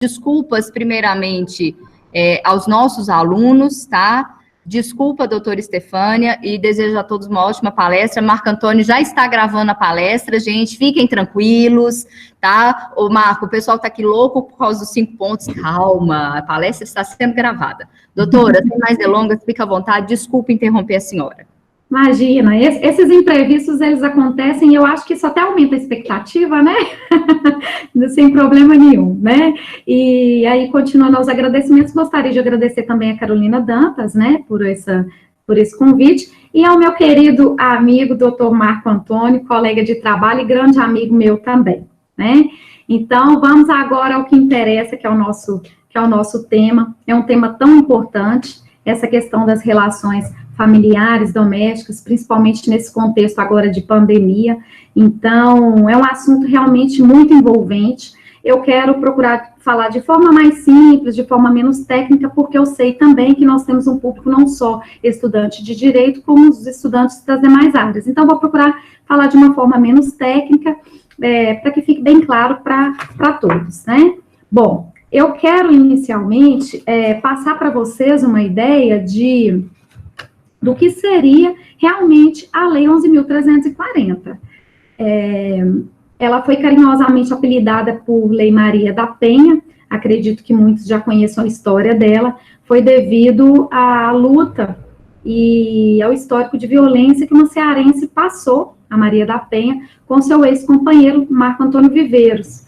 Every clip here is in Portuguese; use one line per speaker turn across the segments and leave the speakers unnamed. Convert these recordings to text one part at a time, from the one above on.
desculpas, primeiramente, aos nossos alunos, tá? Desculpa, doutora Estefânia, e desejo a todos uma ótima palestra. Marco Antônio já está gravando a palestra, gente, fiquem tranquilos, tá? Ô, Marco, o pessoal está aqui louco por causa dos 5 pontos. Calma, a palestra está sendo gravada. Doutora, sem mais delongas, fica à vontade, desculpe interromper a senhora.
Imagina, esses imprevistos, eles acontecem, e eu acho que isso até aumenta a expectativa, né? Sem problema nenhum, né? E aí, continuando os agradecimentos, gostaria de agradecer também a Carolina Dantas, né, por esse convite, e ao meu querido amigo, doutor Marco Antônio, colega de trabalho e grande amigo meu também, né? Então, vamos agora ao que interessa, que é o nosso tema. É um tema tão importante, essa questão das relações familiares, domésticas, principalmente nesse contexto agora de pandemia. Então, é um assunto realmente muito envolvente. Eu quero procurar falar de forma mais simples, de forma menos técnica, porque eu sei também que nós temos um público não só estudante de direito, como os estudantes das demais áreas. Então, vou procurar falar de uma forma menos técnica, para que fique bem claro para todos, né? Bom, eu quero inicialmente passar para vocês uma ideia do que seria realmente a Lei 11.340. Ela foi carinhosamente apelidada por Lei Maria da Penha, acredito que muitos já conheçam a história dela, foi devido à luta e ao histórico de violência que uma cearense passou, a Maria da Penha, com seu ex-companheiro Marco Antônio Viveiros.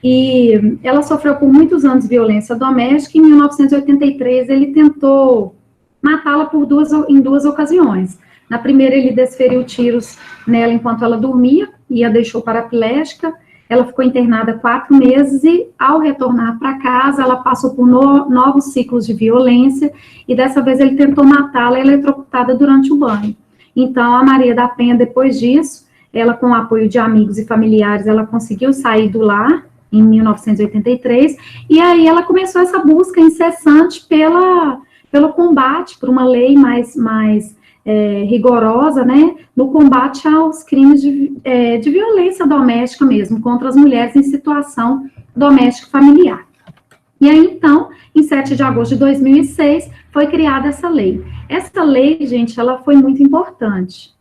E ela sofreu por muitos anos violência doméstica, e em 1983 ele tentou matá-la em duas ocasiões. Na primeira, ele desferiu tiros nela enquanto ela dormia e a deixou paraplégica. Ela ficou internada 4 meses e, ao retornar para casa, ela passou por novos ciclos de violência e, dessa vez, ele tentou matá-la eletrocutada durante o banho. Então, a Maria da Penha, depois disso, ela, com o apoio de amigos e familiares, ela conseguiu sair do lar em 1983, e aí ela começou essa busca incessante pelo combate, por uma lei mais rigorosa, né, no combate aos crimes de violência doméstica mesmo, contra as mulheres em situação doméstica familiar. E aí, então, em 7 de agosto de 2006, foi criada essa lei. Essa lei, gente, ela foi muito importante,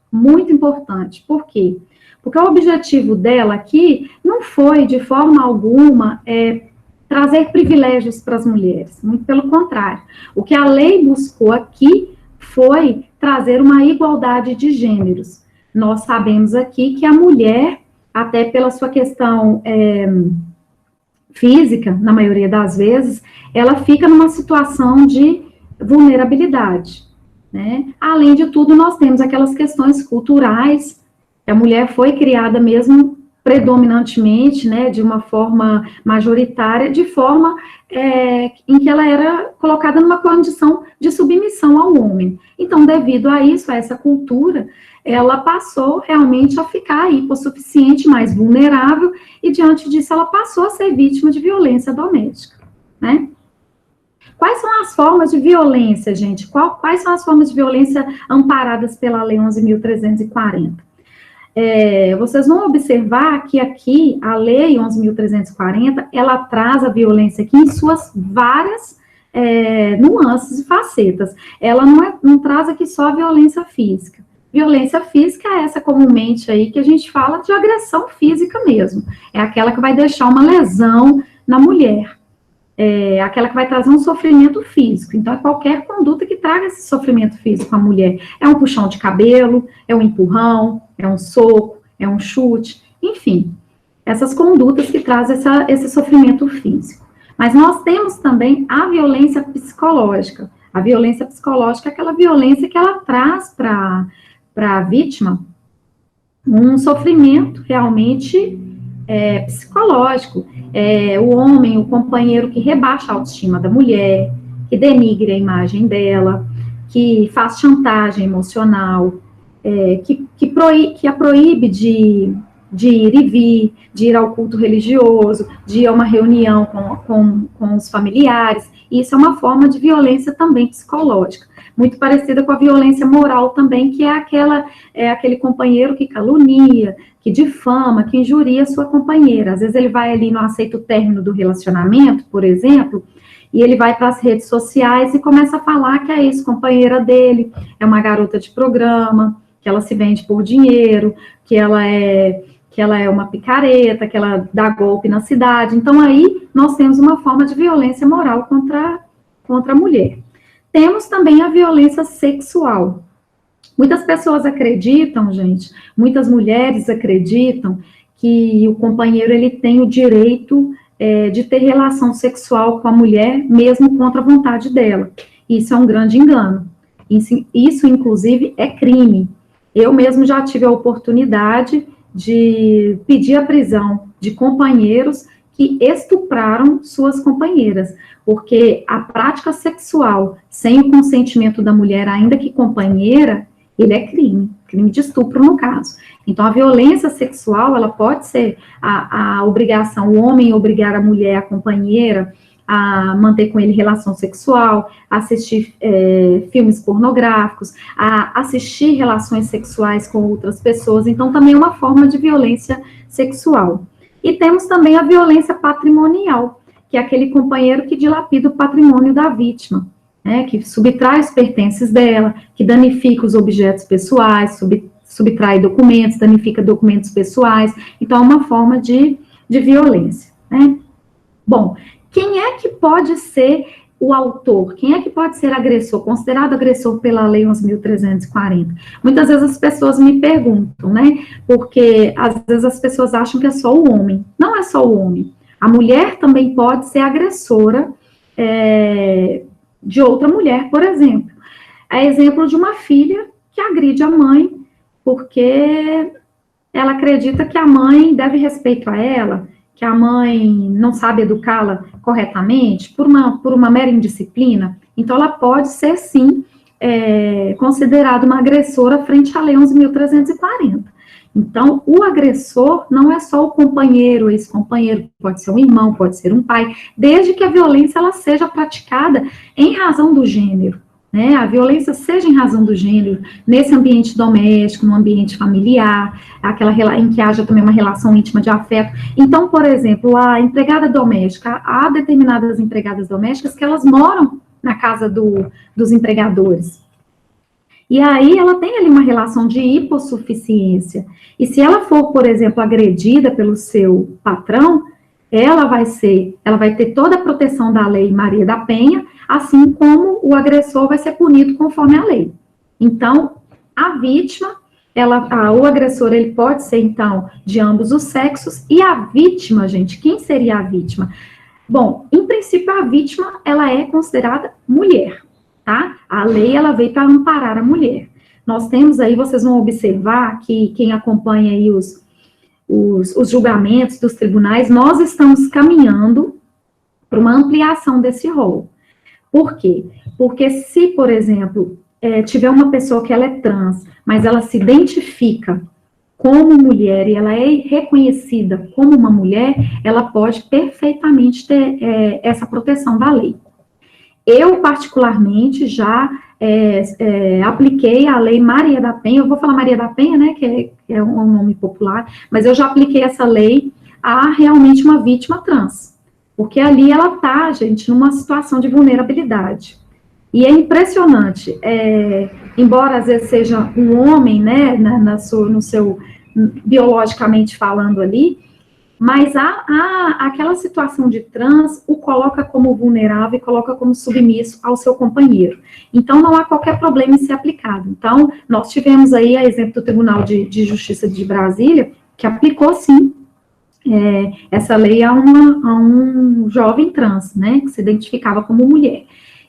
por quê? Porque o objetivo dela aqui não foi, de forma alguma, trazer privilégios para as mulheres, muito pelo contrário. O que a lei buscou aqui foi trazer uma igualdade de gêneros. Nós sabemos aqui que a mulher, até pela sua questão física, na maioria das vezes, ela fica numa situação de vulnerabilidade, né? Além de tudo, nós temos aquelas questões culturais. A mulher foi criada mesmo predominantemente, né, de uma forma majoritária, de forma em que ela era colocada numa condição de submissão ao homem. Então, devido a isso, a essa cultura, ela passou realmente a ficar hipossuficiente, mais vulnerável, e diante disso ela passou a ser vítima de violência doméstica, né? Quais são as formas de violência, gente? Quais são as formas de violência amparadas pela Lei 11.340? Vocês vão observar que aqui, a Lei 11.340, ela traz a violência aqui em suas várias nuances e facetas. Ela não traz aqui só a violência física. Violência física é essa comumente aí que a gente fala de agressão física mesmo. É aquela que vai deixar uma lesão na mulher. É aquela que vai trazer um sofrimento físico. Então, é qualquer conduta que traga esse sofrimento físico à mulher. É um puxão de cabelo, é um empurrão, é um soco, é um chute, enfim. Essas condutas que trazem esse sofrimento físico. Mas nós temos também a violência psicológica. A violência psicológica é aquela violência que ela traz para a vítima um sofrimento realmente psicológico. O homem, o companheiro que rebaixa a autoestima da mulher, que denigre a imagem dela, que faz chantagem emocional, que a proíbe de ir e vir, de ir ao culto religioso, de ir a uma reunião com os familiares. Isso é uma forma de violência também psicológica. muito parecida com a violência moral também, que é aquele companheiro que calunia, que difama, que injuria a sua companheira. Às vezes ele vai ali, não aceita o término do relacionamento, por exemplo, e ele vai para as redes sociais e começa a falar que a ex-companheira dele é uma garota de programa, que ela se vende por dinheiro, que ela é uma picareta, que ela dá golpe na cidade. Então, aí, nós temos uma forma de violência moral contra a mulher. Temos também a violência sexual. Muitas pessoas acreditam, gente, muitas mulheres acreditam que o companheiro, ele tem o direito de ter relação sexual com a mulher, mesmo contra a vontade dela. Isso é um grande engano. Isso inclusive, é crime. Eu mesmo já tive a oportunidade de pedir a prisão de companheiros que estupraram suas companheiras, porque a prática sexual sem o consentimento da mulher, ainda que companheira, ele é crime de estupro no caso. Então, a violência sexual, ela pode ser a obrigação, o homem obrigar a mulher, a companheira, a manter com ele relação sexual, a assistir filmes pornográficos, a assistir relações sexuais com outras pessoas. Então, também é uma forma de violência sexual. E temos também a violência patrimonial, que é aquele companheiro que dilapida o patrimônio da vítima, né, que subtrai os pertences dela, que danifica os objetos pessoais, subtrai documentos, danifica documentos pessoais. Então, é uma forma de violência, né? Bom, quem é que pode ser o autor? Quem é que pode ser agressor, considerado agressor pela Lei 11.340? Muitas vezes as pessoas me perguntam, né? Porque às vezes as pessoas acham que é só o homem. Não é só o homem. A mulher também pode ser agressora de outra mulher, por exemplo. É exemplo de uma filha que agride a mãe porque ela acredita que a mãe deve respeito a ela, que a mãe não sabe educá-la corretamente, por uma mera indisciplina. Então, ela pode ser, sim, considerada uma agressora frente à Lei 11.340. Então, o agressor não é só o companheiro, o ex-companheiro, pode ser um irmão, pode ser um pai, desde que a violência ela seja praticada em razão do gênero, né? A violência seja em razão do gênero, nesse ambiente doméstico, no ambiente familiar, aquela em que haja também uma relação íntima de afeto. Então, por exemplo, a empregada doméstica, há determinadas empregadas domésticas que elas moram na casa dos empregadores. E aí ela tem ali uma relação de hipossuficiência. E se ela for, por exemplo, agredida pelo seu patrão, ela vai ter toda a proteção da Lei Maria da Penha, assim como o agressor vai ser punido conforme a lei. Então, a vítima, o agressor, ele pode ser, então, de ambos os sexos, e a vítima, gente, quem seria a vítima? Bom, em princípio, a vítima, ela é considerada mulher, tá? A lei, ela veio para amparar a mulher. Nós temos aí, vocês vão observar que quem acompanha aí os julgamentos dos tribunais, nós estamos caminhando para uma ampliação desse rol. Por quê? Porque se, por exemplo, tiver uma pessoa que ela é trans, mas ela se identifica como mulher e ela é reconhecida como uma mulher, ela pode perfeitamente ter essa proteção da lei. Eu, particularmente, já apliquei a Lei Maria da Penha, eu vou falar Maria da Penha, né, que é um nome popular, mas eu já apliquei essa lei a realmente uma vítima trans. Porque ali ela está, gente, numa situação de vulnerabilidade. E é impressionante, embora às vezes seja um homem, né, no seu, biologicamente falando ali, mas aquela situação de trans o coloca como vulnerável e coloca como submisso ao seu companheiro. Então, não há qualquer problema em ser aplicado. Então, nós tivemos aí a exemplo do Tribunal de Justiça de Brasília, que aplicou, sim, essa lei a um jovem trans, né, que se identificava como mulher.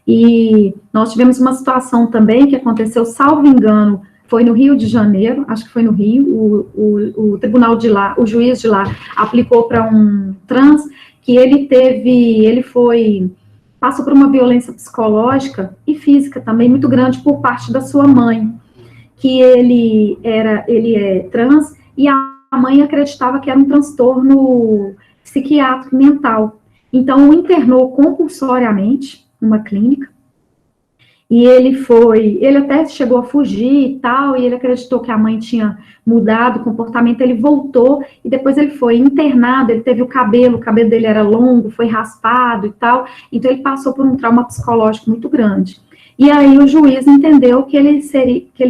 E nós tivemos uma situação também que aconteceu, salvo engano, foi no Rio de Janeiro, acho que foi no Rio, o tribunal de lá, o juiz de lá aplicou para um trans que passou por uma violência psicológica e física também muito grande por parte da sua mãe, que ele é trans e a mãe acreditava que era um transtorno psiquiátrico mental. Então, o internou compulsoriamente numa clínica e ele até chegou a fugir e tal, e ele acreditou que a mãe tinha mudado o comportamento, ele voltou, e depois ele foi internado, ele teve o cabelo dele era longo, foi raspado e tal, então ele passou por um trauma psicológico muito grande. E aí o juiz entendeu que ele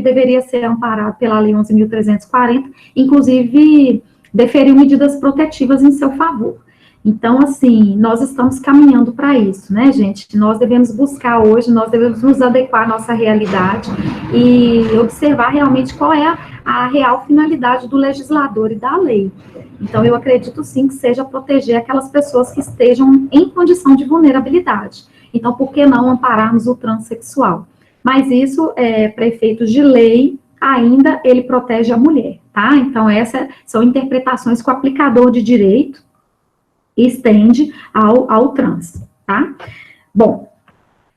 deveria ser amparado pela Lei 11.340, inclusive deferiu medidas protetivas em seu favor. Então, assim, nós estamos caminhando para isso, né, gente? Nós devemos buscar hoje, nós devemos nos adequar à nossa realidade e observar realmente qual é a real finalidade do legislador e da lei. Então, eu acredito, sim, que seja proteger aquelas pessoas que estejam em condição de vulnerabilidade. Então, por que não ampararmos o transexual? Mas isso, para efeitos de lei, ainda ele protege a mulher, tá? Então, essas são interpretações que o aplicador de direito estende ao trans, tá? Bom,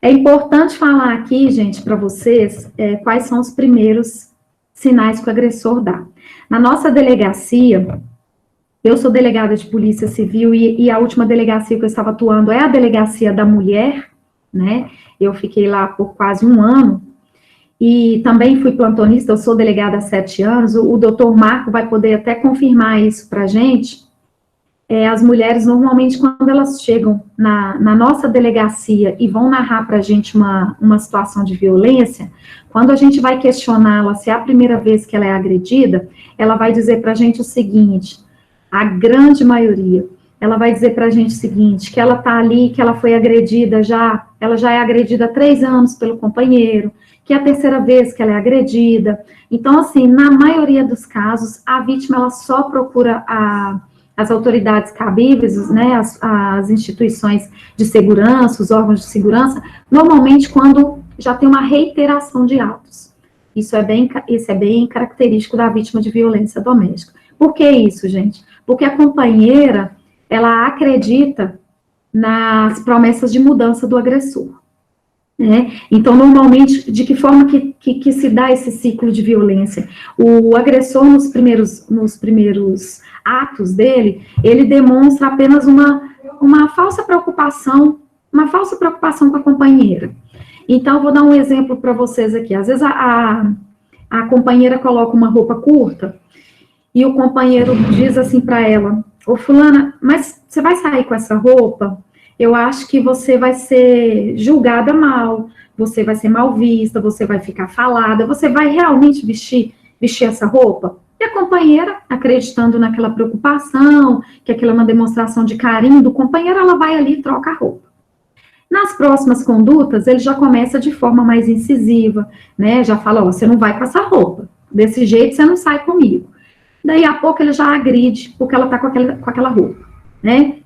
é importante falar aqui, gente, para vocês, quais são os primeiros sinais que o agressor dá. Na nossa delegacia, eu sou delegada de polícia civil e a última delegacia que eu estava atuando é a delegacia da mulher, né? Eu fiquei lá por quase 1 ano, e também fui plantonista, eu sou delegada há 7 anos, o doutor Marco vai poder até confirmar isso para a gente. As mulheres, normalmente, quando elas chegam na nossa delegacia e vão narrar para a gente uma situação de violência, quando a gente vai questioná-la se é a primeira vez que ela é agredida, ela vai dizer para a gente o seguinte, a grande maioria, ela vai dizer para a gente o seguinte, que ela está ali, que ela foi agredida ela já é agredida há 3 anos pelo companheiro, que é a 3ª vez que ela é agredida. Então, assim, na maioria dos casos, a vítima, ela só procura as autoridades cabíveis, né, as instituições de segurança, os órgãos de segurança, normalmente quando já tem uma reiteração de atos. Isso é bem característico da vítima de violência doméstica. Por que isso, gente? Porque a companheira, ela acredita nas promessas de mudança do agressor. Né? Então, normalmente, de que forma que se dá esse ciclo de violência? O agressor, nos primeiros atos dele, ele demonstra apenas uma falsa preocupação com a companheira. Então, vou dar um exemplo para vocês aqui. Às vezes, a companheira coloca uma roupa curta e o companheiro diz assim para ela, ô fulana, mas você vai sair com essa roupa? Eu acho que você vai ser julgada mal, você vai ser mal vista, você vai ficar falada, você vai realmente vestir essa roupa? E a companheira, acreditando naquela preocupação, que aquilo é uma demonstração de carinho do companheiro, ela vai ali e troca a roupa. Nas próximas condutas, ele já começa de forma mais incisiva, né? Já fala, ó, você não vai com essa roupa, desse jeito você não sai comigo. Daí a pouco ele já agride, porque ela tá com aquela roupa, né?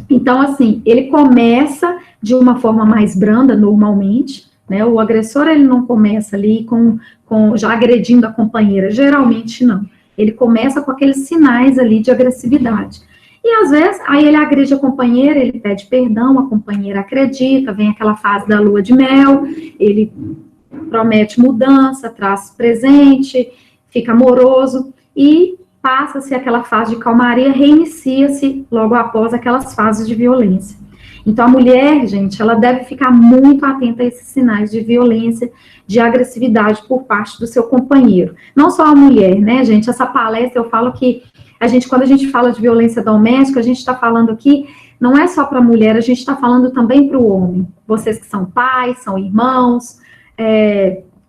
Então, assim, ele começa de uma forma mais branda, normalmente, né? O agressor, ele não começa ali já agredindo a companheira, geralmente não. Ele começa com aqueles sinais ali de agressividade. E, às vezes, aí ele agride a companheira, ele pede perdão, a companheira acredita, vem aquela fase da lua de mel, ele promete mudança, traz presente, fica amoroso, e passa-se aquela fase de calmaria, reinicia-se logo após aquelas fases de violência. Então, a mulher, gente, ela deve ficar muito atenta a esses sinais de violência, de agressividade por parte do seu companheiro. Não só a mulher, né, gente? Essa palestra, eu falo que quando a gente fala de violência doméstica, a gente está falando aqui, não é só para a mulher, a gente está falando também para o homem. Vocês que são pais, são irmãos,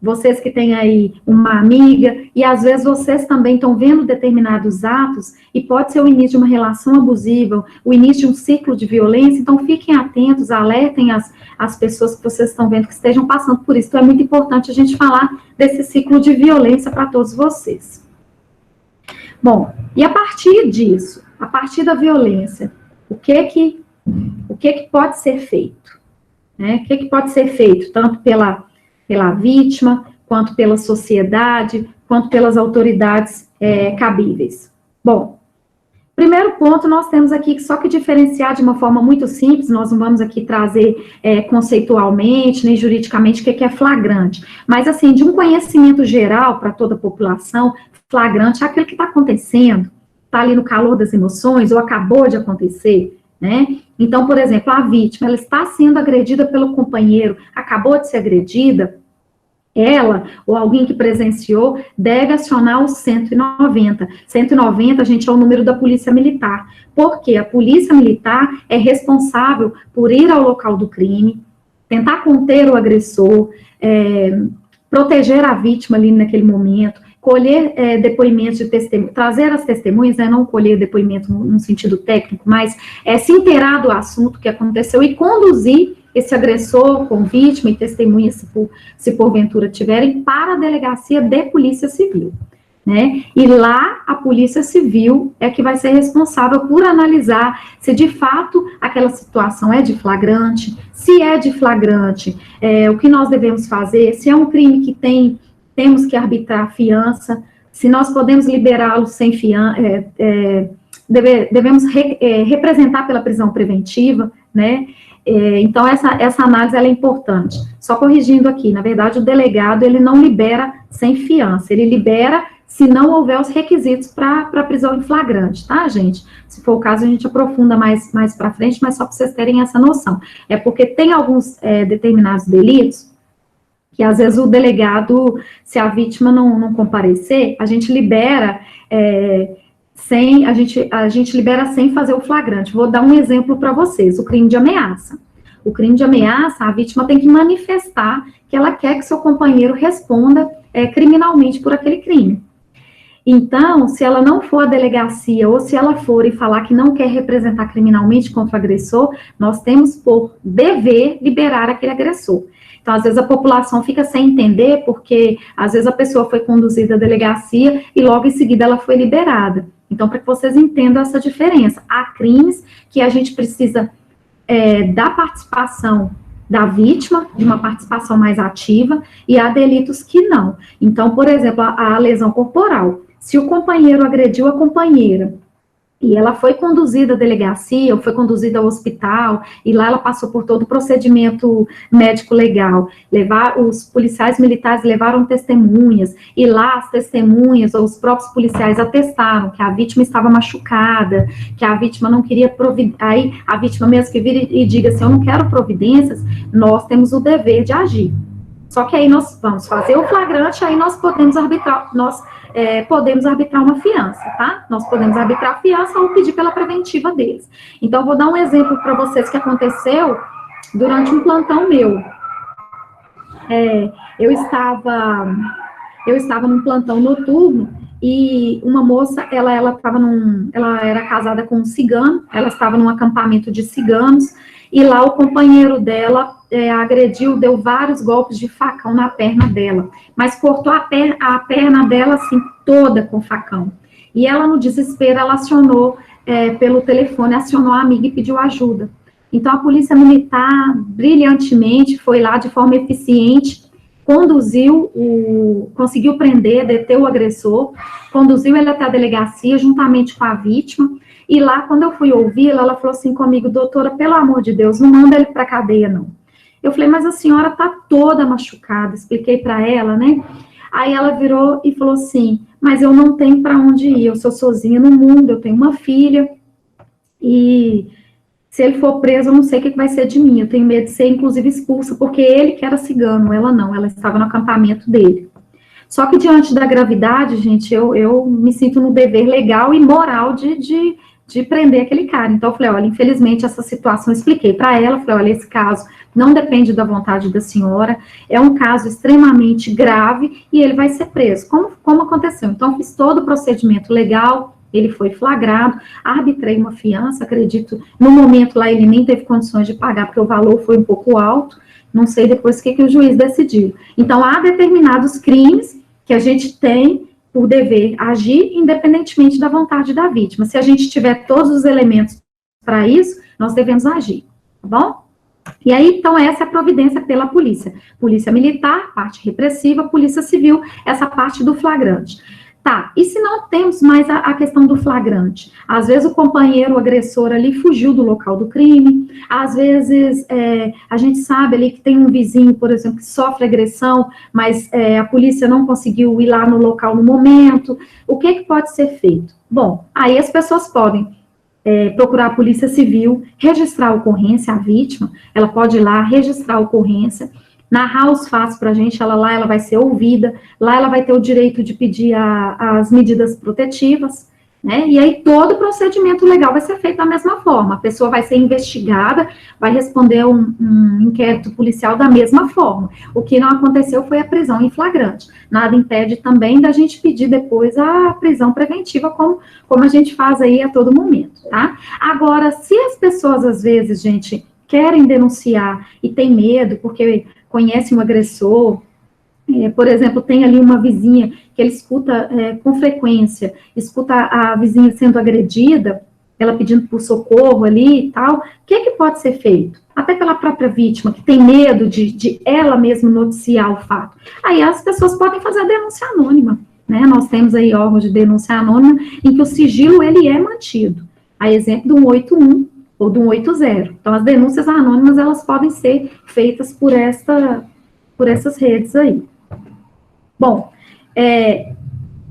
vocês que têm aí uma amiga, e às vezes vocês também estão vendo determinados atos, e pode ser o início de uma relação abusiva, o início de um ciclo de violência, então fiquem atentos, alertem as pessoas que vocês estão vendo que estejam passando por isso. Então é muito importante a gente falar desse ciclo de violência para todos vocês. Bom, e a partir disso, a partir da violência, o que pode ser feito? Né? O que pode ser feito, tanto pela vítima, quanto pela sociedade, quanto pelas autoridades cabíveis? Bom, primeiro ponto, nós temos aqui só que diferenciar de uma forma muito simples, nós não vamos aqui trazer conceitualmente, nem juridicamente, o que é flagrante, mas assim, de um conhecimento geral para toda a população, flagrante é aquilo que está acontecendo, está ali no calor das emoções, ou acabou de acontecer, né? Então, por exemplo, a vítima, ela está sendo agredida pelo companheiro, acabou de ser agredida, ela, ou alguém que presenciou, deve acionar o 190. 190, gente, é o número da Polícia Militar, porque a Polícia Militar é responsável por ir ao local do crime, tentar conter o agressor, proteger a vítima ali naquele momento, colher depoimentos de testemunho, trazer as testemunhas, né, não colher depoimento no sentido técnico, mas se inteirar do assunto que aconteceu e conduzir esse agressor com vítima e testemunha, se porventura tiverem, para a delegacia de polícia civil, né? E lá a polícia civil é que vai ser responsável por analisar se de fato aquela situação é de flagrante, se é de flagrante, o que nós devemos fazer, se é um crime que temos que arbitrar fiança, se nós podemos liberá-lo sem fiança, devemos representar pela prisão preventiva, né? Então, essa análise ela é importante. Só corrigindo aqui, na verdade, o delegado, ele não libera sem fiança, ele libera se não houver os requisitos para prisão em flagrante, tá, gente? Se for o caso, a gente aprofunda mais para frente, mas só para vocês terem essa noção. É porque tem alguns determinados delitos que, às vezes, o delegado, se a vítima não comparecer, a gente libera... a gente libera sem fazer o flagrante. Vou dar um exemplo para vocês, o crime de ameaça. O crime de ameaça, a vítima tem que manifestar que ela quer que seu companheiro responda criminalmente por aquele crime. Então, se ela não for à delegacia, ou se ela for e falar que não quer representar criminalmente contra o agressor, nós temos por dever liberar aquele agressor. Então, às vezes a população fica sem entender, porque às vezes a pessoa foi conduzida à delegacia e logo em seguida ela foi liberada. Então, para que vocês entendam essa diferença, há crimes que a gente precisa da participação da vítima, de uma participação mais ativa, e há delitos que não. Então, por exemplo, a lesão corporal. Se o companheiro agrediu a companheira, e ela foi conduzida à delegacia, ou foi conduzida ao hospital, e lá ela passou por todo o procedimento médico-legal. Os policiais militares levaram testemunhas, e lá as testemunhas, ou os próprios policiais atestaram que a vítima estava machucada, que a vítima não queria providências. Aí a vítima mesmo que vira e diga assim, eu não quero providências, nós temos o dever de agir. Só que aí nós vamos fazer o flagrante, aí nós podemos arbitrar, podemos arbitrar uma fiança, tá? Nós podemos arbitrar a fiança ou pedir pela preventiva deles. Então, vou dar um exemplo para vocês que aconteceu durante um plantão meu. Eu estava num plantão noturno e uma moça, ela era casada com um cigano, ela estava num acampamento de ciganos, e lá o companheiro dela agrediu, deu vários golpes de facão na perna dela, mas cortou a perna dela, assim, toda com facão. E ela, no desespero, ela acionou pelo telefone, acionou a amiga e pediu ajuda. Então, a polícia militar, brilhantemente, foi lá de forma eficiente, conseguiu prender, deter o agressor, conduziu ele até a delegacia, juntamente com a vítima. E lá, quando eu fui ouvi-la, ela falou assim comigo, doutora, pelo amor de Deus, não manda ele para a cadeia, não. Eu falei, mas a senhora está toda machucada, expliquei para ela, né? Aí ela virou e falou assim, mas eu não tenho para onde ir, eu sou sozinha no mundo, eu tenho uma filha, e se ele for preso, eu não sei o que vai ser de mim, eu tenho medo de ser, inclusive, expulsa, porque ele que era cigano, ela não, ela estava no acampamento dele. Só que diante da gravidade, gente, eu me sinto no dever legal e moral de prender aquele cara. Então, eu falei, olha, infelizmente, essa situação, eu expliquei para ela, falei, olha, esse caso não depende da vontade da senhora, é um caso extremamente grave e ele vai ser preso. Como aconteceu? Então, fiz todo o procedimento legal, ele foi flagrado, arbitrei uma fiança, acredito, no momento lá ele nem teve condições de pagar, porque o valor foi um pouco alto, não sei depois o que o juiz decidiu. Então, há determinados crimes que a gente tem por dever agir, independentemente da vontade da vítima. Se a gente tiver todos os elementos para isso, nós devemos agir, tá bom? E aí, então, essa é a providência pela polícia. Polícia militar, parte repressiva, polícia civil, essa parte do flagrante. Tá, e se não temos mais a questão do flagrante? Às vezes o companheiro, o agressor ali fugiu do local do crime, às vezes a gente sabe ali que tem um vizinho, por exemplo, que sofre agressão, mas a polícia não conseguiu ir lá no local no momento. O que pode ser feito? Bom, aí as pessoas podem procurar a Polícia Civil, registrar a ocorrência, a vítima, ela pode ir lá, registrar a ocorrência, narrar os fatos para a gente, ela vai ser ouvida, lá ela vai ter o direito de pedir as medidas protetivas, né, e aí todo o procedimento legal vai ser feito da mesma forma, a pessoa vai ser investigada, vai responder um inquérito policial da mesma forma. O que não aconteceu foi a prisão em flagrante. Nada impede também da gente pedir depois a prisão preventiva, como a gente faz aí a todo momento, tá? Agora, se as pessoas, às vezes, gente, querem denunciar e tem medo, porque conhece um agressor, por exemplo, tem ali uma vizinha que ele escuta com frequência, escuta a vizinha sendo agredida, ela pedindo por socorro ali e tal, o que pode ser feito? Até pela própria vítima, que tem medo de ela mesma noticiar o fato. Aí as pessoas podem fazer a denúncia anônima, né? Nós temos aí órgãos de denúncia anônima em que o sigilo, ele é mantido. A exemplo do 181 ou do 180. Então, as denúncias anônimas, elas podem ser feitas por essas redes aí. Bom,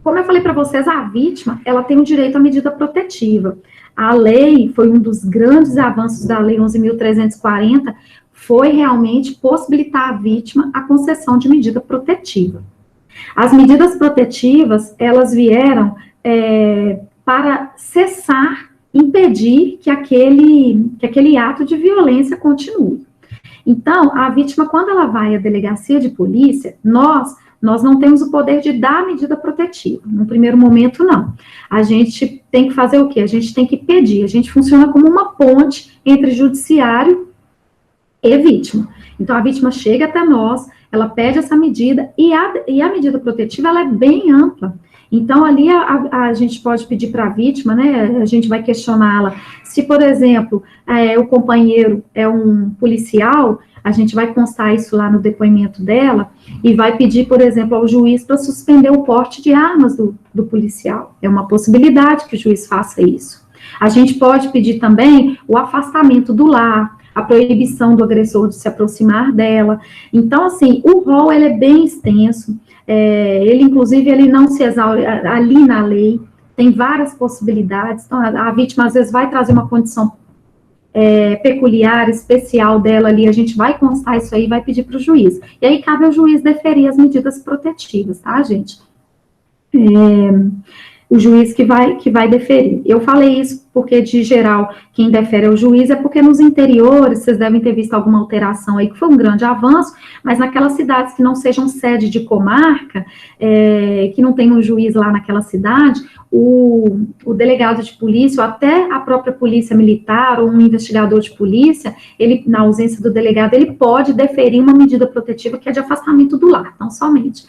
como eu falei para vocês, a vítima, ela tem o direito à medida protetiva. A lei, foi um dos grandes avanços da lei 11.340, foi realmente possibilitar à vítima a concessão de medida protetiva. As medidas protetivas, elas vieram para cessar, impedir que aquele ato de violência continue. Então, a vítima, quando ela vai à delegacia de polícia, nós não temos o poder de dar a medida protetiva. No primeiro momento, não. A gente tem que fazer o quê? A gente tem que pedir. A gente funciona como uma ponte entre judiciário e vítima. Então, a vítima chega até nós, ela pede essa medida, e a medida protetiva, ela é bem ampla. Então, ali a gente pode pedir para a vítima, né, a gente vai questioná-la, se, por exemplo, o companheiro é um policial, a gente vai constar isso lá no depoimento dela, e vai pedir, por exemplo, ao juiz para suspender o porte de armas do policial. É uma possibilidade que o juiz faça isso. A gente pode pedir também o afastamento do lar, a proibição do agressor de se aproximar dela. Então, assim, o rol, ele é bem extenso, ele, inclusive, ele não se exaure ali na lei, tem várias possibilidades. Então, a vítima, às vezes, vai trazer uma condição peculiar, especial dela ali, a gente vai constar isso aí, vai pedir para o juiz. E aí, cabe ao juiz deferir as medidas protetivas, tá, gente? O juiz que vai deferir. Eu falei isso porque, de geral, quem defere é o juiz, é porque nos interiores, vocês devem ter visto alguma alteração aí, que foi um grande avanço, mas naquelas cidades que não sejam sede de comarca, que não tem um juiz lá naquela cidade, o delegado de polícia, ou até a própria polícia militar, ou um investigador de polícia, ele, na ausência do delegado, ele pode deferir uma medida protetiva que é de afastamento do lar, não somente,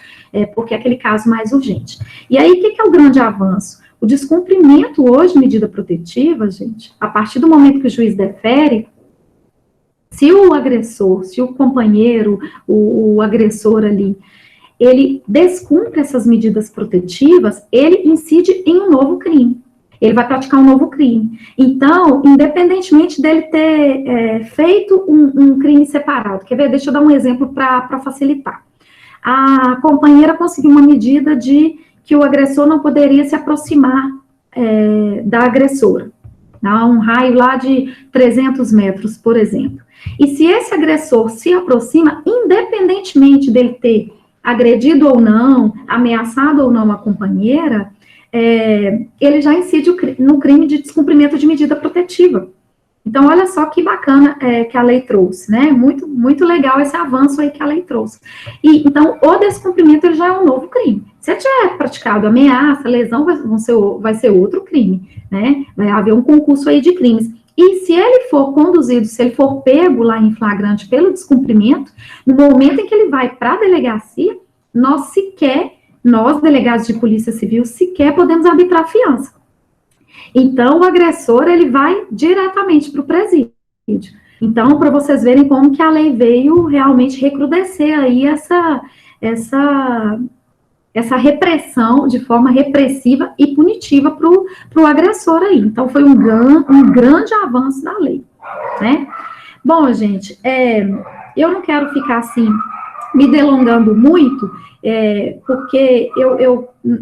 porque é aquele caso mais urgente. E aí, o que é o grande avanço? O descumprimento hoje de medida protetiva, gente, a partir do momento que o juiz defere, se o agressor, se o companheiro, o agressor ali, ele descumpre essas medidas protetivas, ele incide em um novo crime. Ele vai praticar um novo crime. Então, independentemente dele ter feito um crime separado, quer ver? Deixa eu dar um exemplo para facilitar. A companheira conseguiu uma medida de que o agressor não poderia se aproximar da agressora, tá? Um raio lá de 300 metros, por exemplo. E se esse agressor se aproxima, independentemente dele ter agredido ou não, ameaçado ou não a companheira, ele já incide no crime de descumprimento de medida protetiva. Então, olha só que bacana que a lei trouxe, né? Muito, muito legal esse avanço aí que a lei trouxe. E, então, o descumprimento ele já é um novo crime. Se ele tiver praticado ameaça, lesão, vai ser outro crime, né? Vai haver um concurso aí de crimes. E se ele for conduzido, se ele for pego lá em flagrante pelo descumprimento, no momento em que ele vai para a delegacia, nós, delegados de polícia civil, sequer podemos arbitrar fiança. Então, o agressor, ele vai diretamente para o presídio. Então, para vocês verem como que a lei veio realmente recrudescer aí essa repressão de forma repressiva e punitiva para o agressor aí. Então, foi um grande avanço da lei, né? Bom, gente, eu não quero ficar assim, me delongando muito, porque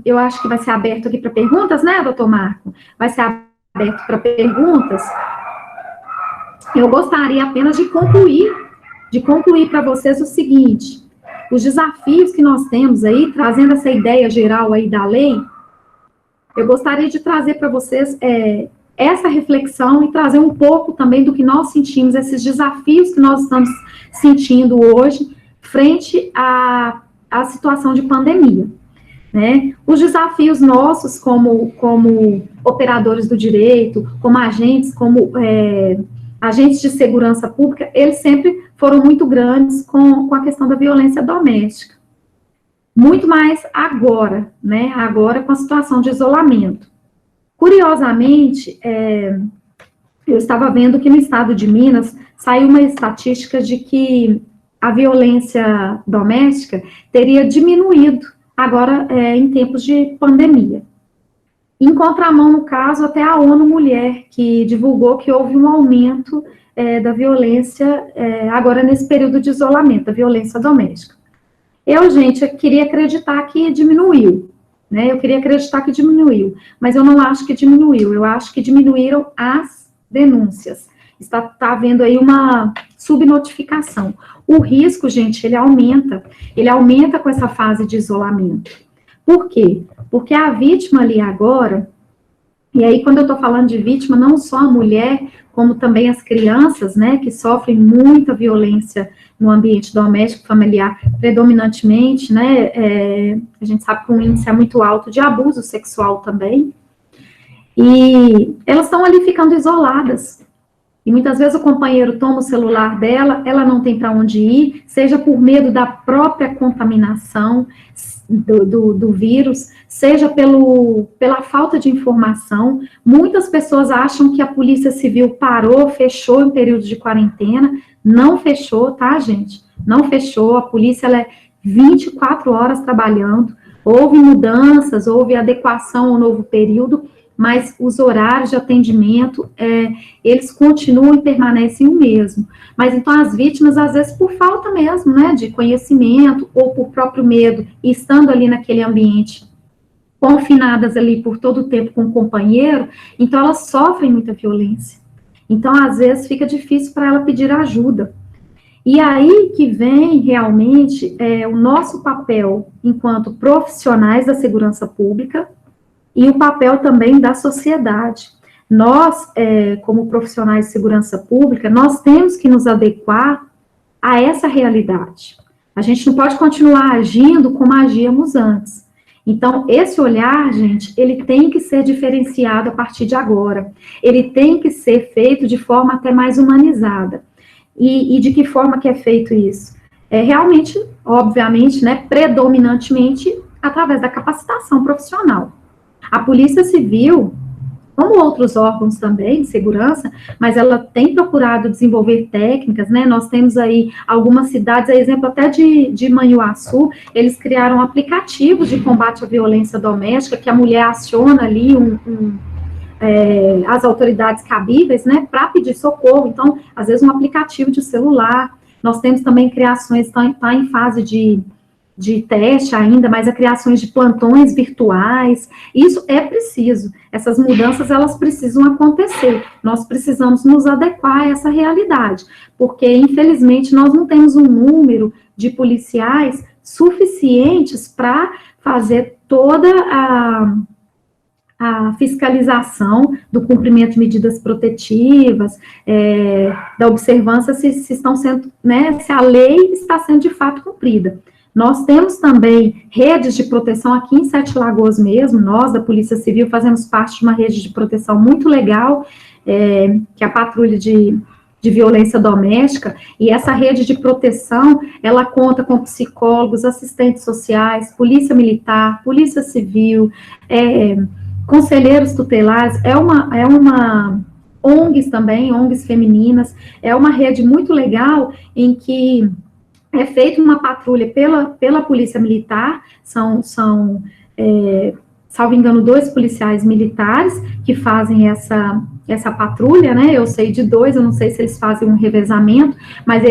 eu acho que vai ser aberto aqui para perguntas, né, doutor Marco? Vai ser aberto para perguntas, eu gostaria apenas de concluir para vocês o seguinte: os desafios que nós temos aí, trazendo essa ideia geral aí da lei, eu gostaria de trazer para vocês essa reflexão e trazer um pouco também do que nós sentimos, esses desafios que nós estamos sentindo hoje, frente à situação de pandemia, né? Os desafios nossos como operadores do direito, como agentes de segurança pública, eles sempre foram muito grandes com a questão da violência doméstica. Muito mais agora, né? Agora com a situação de isolamento. Curiosamente, eu estava vendo que no estado de Minas saiu uma estatística de que a violência doméstica teria diminuído agora em tempos de pandemia. Em contramão, no caso, até a ONU Mulher, que divulgou que houve um aumento da violência agora nesse período de isolamento, da violência doméstica. Gente, queria acreditar que diminuiu, né? Eu queria acreditar que diminuiu, mas eu não acho que diminuiu, eu acho que diminuíram as denúncias. Está havendo aí uma subnotificação. O risco, gente, ele aumenta com essa fase de isolamento. Por quê? Porque a vítima ali agora, e aí quando eu estou falando de vítima, não só a mulher, como também as crianças, né, que sofrem muita violência no ambiente doméstico familiar, predominantemente, né, a gente sabe que o índice é muito alto de abuso sexual também, e elas estão ali ficando isoladas. E muitas vezes o companheiro toma o celular dela, ela não tem para onde ir, seja por medo da própria contaminação do vírus, seja pela falta de informação. Muitas pessoas acham que a Polícia Civil parou, fechou em período de quarentena. Não fechou, tá, gente? Não fechou. A polícia ela é 24 horas trabalhando. Houve mudanças, houve adequação ao novo período, mas os horários de atendimento, eles continuam e permanecem o mesmo. Mas então as vítimas, às vezes por falta mesmo, né, de conhecimento, ou por próprio medo, e estando ali naquele ambiente, confinadas ali por todo o tempo com o companheiro, então elas sofrem muita violência. Então, às vezes, fica difícil para ela pedir ajuda. E aí que vem, realmente, o nosso papel enquanto profissionais da segurança pública, e o papel também da sociedade. Nós, como profissionais de segurança pública, nós temos que nos adequar a essa realidade. A gente não pode continuar agindo como agíamos antes. Então, esse olhar, gente, ele tem que ser diferenciado a partir de agora. Ele tem que ser feito de forma até mais humanizada. E de que forma que é feito isso? Realmente, obviamente, né, predominantemente, através da capacitação profissional. A Polícia Civil, como outros órgãos também de segurança, mas ela tem procurado desenvolver técnicas, né? Nós temos aí algumas cidades, a exemplo até de Manhuaçu, eles criaram aplicativos de combate à violência doméstica, que a mulher aciona ali as autoridades cabíveis, né, para pedir socorro. Então, às vezes um aplicativo de celular. Nós temos também criações, está em fase de teste ainda, mas a criações de plantões virtuais. Isso é preciso. Essas mudanças, elas precisam acontecer. Nós precisamos nos adequar a essa realidade, porque, infelizmente, nós não temos um número de policiais suficientes para fazer toda a fiscalização do cumprimento de medidas protetivas, da observância se estão sendo, né, se a lei está sendo de fato cumprida. Nós temos também redes de proteção aqui em Sete Lagoas mesmo, nós da Polícia Civil fazemos parte de uma rede de proteção muito legal, que é a Patrulha de Violência Doméstica, e essa rede de proteção, ela conta com psicólogos, assistentes sociais, polícia militar, polícia civil, conselheiros tutelares, é uma ONGs também, ONGs femininas, é uma rede muito legal em que é feita uma patrulha pela Polícia Militar, salvo engano, 2 policiais militares que fazem essa patrulha, né, eu sei de 2, eu não sei se eles fazem um revezamento, mas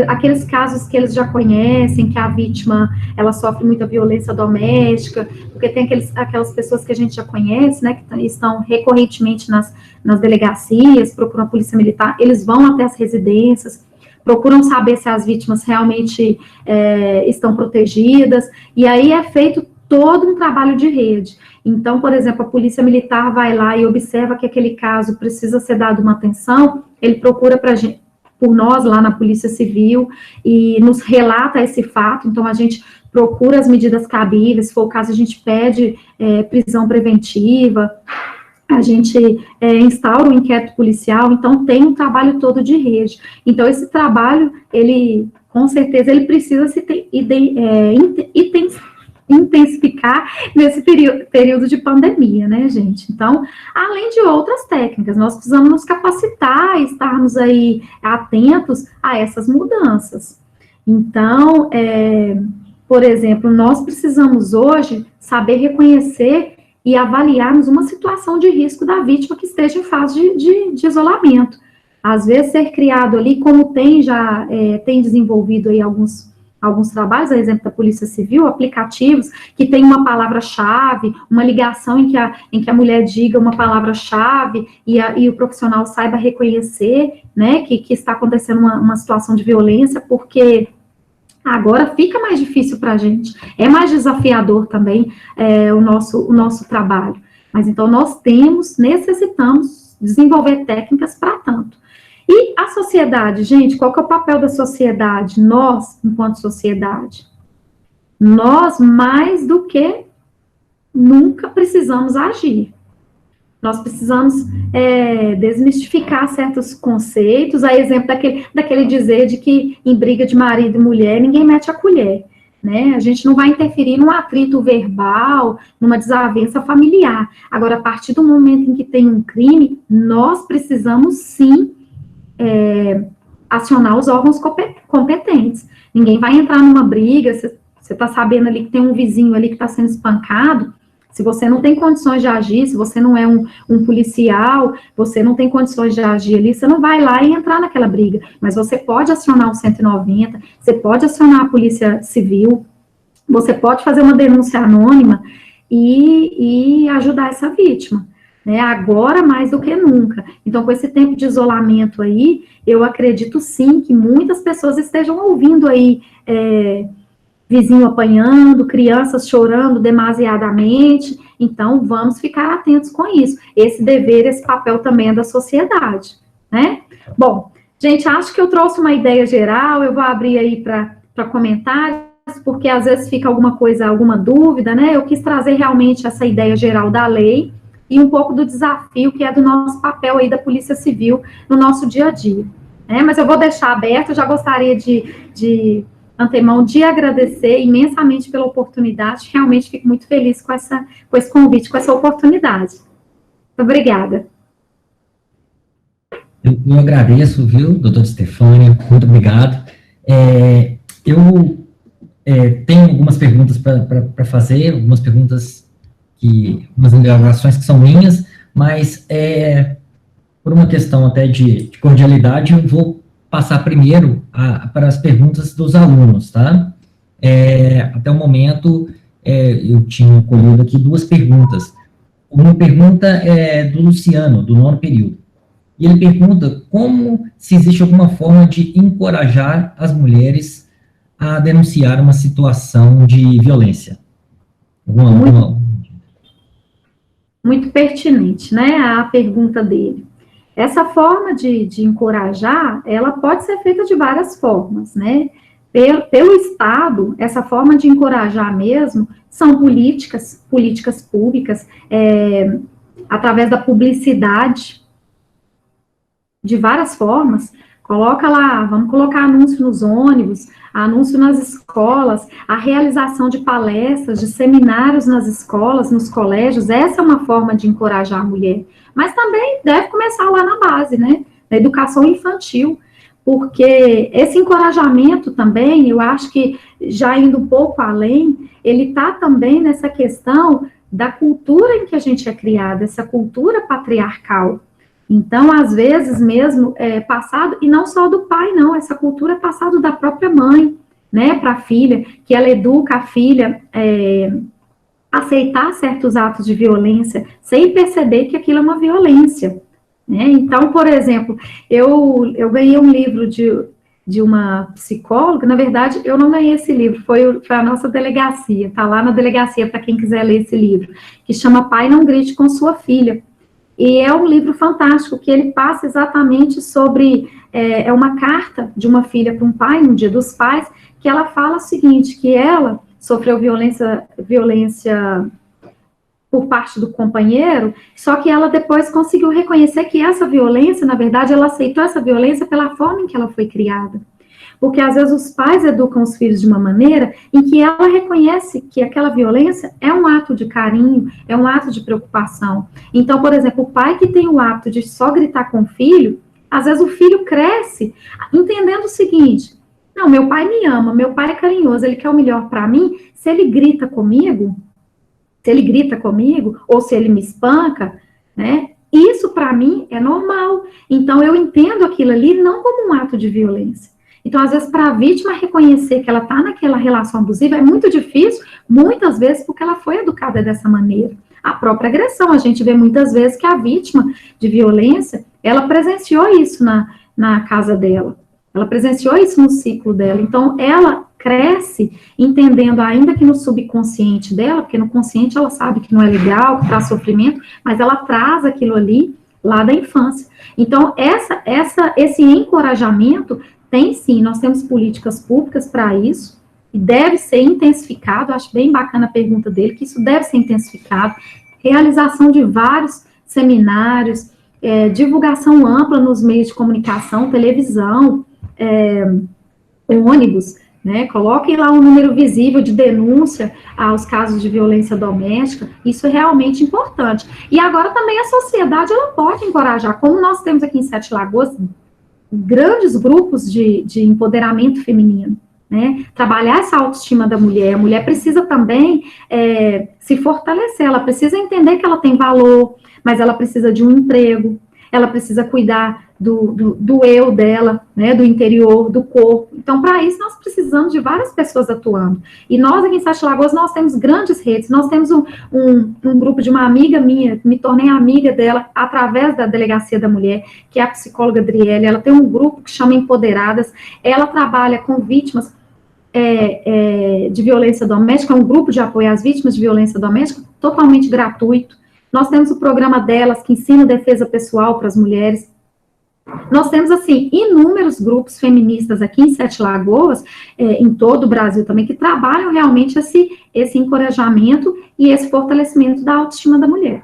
aqueles casos que eles já conhecem, que a vítima, ela sofre muita violência doméstica, porque tem aquelas pessoas que a gente já conhece, né, que estão recorrentemente nas delegacias, procuram a polícia militar, eles vão até as residências, procuram saber se as vítimas realmente estão protegidas, e aí é feito todo um trabalho de rede. Então, por exemplo, a polícia militar vai lá e observa que aquele caso precisa ser dado uma atenção, ele procura por nós lá na Polícia Civil e nos relata esse fato, então a gente procura as medidas cabíveis, se for o caso a gente pede prisão preventiva, a gente instaura um inquérito policial, então tem um trabalho todo de rede. Então esse trabalho, ele, com certeza, ele precisa se intensificar nesse período de pandemia, né, gente? Então, além de outras técnicas, nós precisamos nos capacitar e estarmos aí atentos a essas mudanças. Então, por exemplo, nós precisamos hoje saber reconhecer e avaliarmos uma situação de risco da vítima que esteja em fase de isolamento. Às vezes, ser criado ali, como tem desenvolvido aí alguns trabalhos, a exemplo da Polícia Civil, aplicativos que tem uma palavra-chave, uma ligação em que a mulher diga uma palavra-chave e o profissional saiba reconhecer, né, que está acontecendo uma situação de violência, porque agora fica mais difícil para a gente, é mais desafiador também o nosso trabalho. Mas então nós necessitamos desenvolver técnicas para tanto. E a sociedade, gente, qual que é o papel da sociedade? Nós, enquanto sociedade, nós mais do que nunca precisamos agir. Nós precisamos desmistificar certos conceitos, a exemplo daquele dizer de que em briga de marido e mulher ninguém mete a colher, né? A gente não vai interferir num atrito verbal, numa desavença familiar. Agora, a partir do momento em que tem um crime, nós precisamos sim acionar os órgãos competentes. Ninguém vai entrar numa briga, você está sabendo ali que tem um vizinho ali que está sendo espancado, se você não tem condições de agir, se você não é um policial, você não tem condições de agir ali, você não vai lá e entrar naquela briga, mas você pode acionar o 190, você pode acionar a Polícia Civil, você pode fazer uma denúncia anônima e ajudar essa vítima. Né, agora mais do que nunca. Então, com esse tempo de isolamento aí, eu acredito sim que muitas pessoas estejam ouvindo aí vizinho apanhando, crianças chorando demasiadamente, então vamos ficar atentos com isso. Esse dever, esse papel também é da sociedade, né? Bom, gente, acho que eu trouxe uma ideia geral, eu vou abrir aí para comentários, porque às vezes fica alguma dúvida, né? Eu quis trazer realmente essa ideia geral da lei, e um pouco do desafio que é do nosso papel aí da Polícia Civil no nosso dia a dia. Né? Mas eu vou deixar aberto, eu já gostaria de antemão de agradecer imensamente pela oportunidade, realmente fico muito feliz com esse convite, com essa oportunidade. Muito obrigada.
Eu agradeço, viu, doutora Estefânia, muito obrigado. Eu tenho algumas perguntas para fazer, umas indagações que são minhas, mas por uma questão até de cordialidade, eu vou passar primeiro para as perguntas dos alunos, tá? Até o momento, eu tinha colhido aqui 2 perguntas. Uma pergunta é do Luciano, do 9º período, e ele pergunta se existe alguma forma de encorajar as mulheres a denunciar uma situação de violência.
Muito pertinente, né, a pergunta dele. Essa forma de encorajar, ela pode ser feita de várias formas, né? Pelo Estado, essa forma de encorajar mesmo são políticas públicas, através da publicidade, de várias formas. Coloca lá, vamos colocar anúncio nos ônibus, anúncio nas escolas, a realização de palestras, de seminários nas escolas, nos colégios, essa é uma forma de encorajar a mulher. Mas também deve começar lá na base, né, na educação infantil, porque esse encorajamento também, eu acho que, já indo um pouco além, ele está também nessa questão da cultura em que a gente é criada, essa cultura patriarcal. Então, às vezes mesmo, é passado, e não só do pai, não, essa cultura é passada da própria mãe, né, para a filha, que ela educa a filha a aceitar certos atos de violência, sem perceber que aquilo é uma violência, né? Então, por exemplo, eu ganhei um livro de uma psicóloga, na verdade, eu não ganhei esse livro, foi a nossa delegacia, tá lá na delegacia para quem quiser ler esse livro, que chama Pai, Não Grite com Sua Filha. E é um livro fantástico, que ele passa exatamente sobre, é uma carta de uma filha para um pai, no Dia dos Pais, que ela fala o seguinte, que ela sofreu violência por parte do companheiro, só que ela depois conseguiu reconhecer que essa violência, na verdade, ela aceitou essa violência pela forma em que ela foi criada. Porque, às vezes, os pais educam os filhos de uma maneira em que ela reconhece que aquela violência é um ato de carinho, é um ato de preocupação. Então, por exemplo, o pai que tem o hábito de só gritar com o filho, às vezes o filho cresce entendendo o seguinte, não, meu pai me ama, meu pai é carinhoso, ele quer o melhor para mim, se ele grita comigo, ou se ele me espanca, né, isso para mim é normal. Então, eu entendo aquilo ali não como um ato de violência. Então, às vezes, para a vítima reconhecer que ela está naquela relação abusiva é muito difícil, muitas vezes porque ela foi educada dessa maneira. A própria agressão, a gente vê muitas vezes que a vítima de violência, ela presenciou isso na casa dela, ela presenciou isso no ciclo dela. Então, ela cresce entendendo, ainda que no subconsciente dela, porque no consciente ela sabe que não é legal, que traz sofrimento, mas ela traz aquilo ali lá da infância. Então, esse encorajamento tem sim, nós temos políticas públicas para isso, e deve ser intensificado, acho bem bacana a pergunta dele, que isso deve ser intensificado, realização de vários seminários, divulgação ampla nos meios de comunicação, televisão, ônibus, né, coloquem lá um número visível de denúncia aos casos de violência doméstica, isso é realmente importante. E agora também a sociedade, ela pode encorajar, como nós temos aqui em Sete Lagoas, grandes grupos de empoderamento feminino, né, trabalhar essa autoestima da mulher, a mulher precisa também se fortalecer, ela precisa entender que ela tem valor, mas ela precisa de um emprego, ela precisa cuidar do eu dela, né, do interior, do corpo. Então, para isso, nós precisamos de várias pessoas atuando. E nós, aqui em Sete Lagoas, nós temos grandes redes. Nós temos um grupo de uma amiga minha, me tornei amiga dela através da Delegacia da Mulher, que é a psicóloga Adriele. Ela tem um grupo que chama Empoderadas. Ela trabalha com vítimas de violência doméstica, é um grupo de apoio às vítimas de violência doméstica, totalmente gratuito. Nós temos o programa delas, que ensina defesa pessoal para as mulheres. Nós temos, assim, inúmeros grupos feministas aqui em Sete Lagoas, em todo o Brasil também, que trabalham realmente esse encorajamento e esse fortalecimento da autoestima da mulher.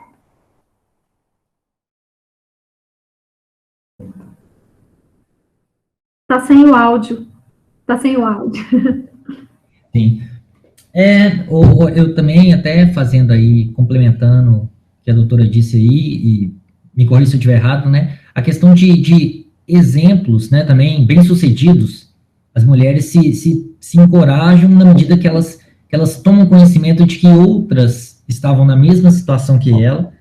Tá sem o áudio.
Sim. Eu também, até fazendo aí, complementando o que a doutora disse aí, e me corrija se eu estiver errado, né? A questão de exemplos, né, também bem-sucedidos, as mulheres se encorajam na medida que elas tomam conhecimento de que outras estavam na mesma situação que ela,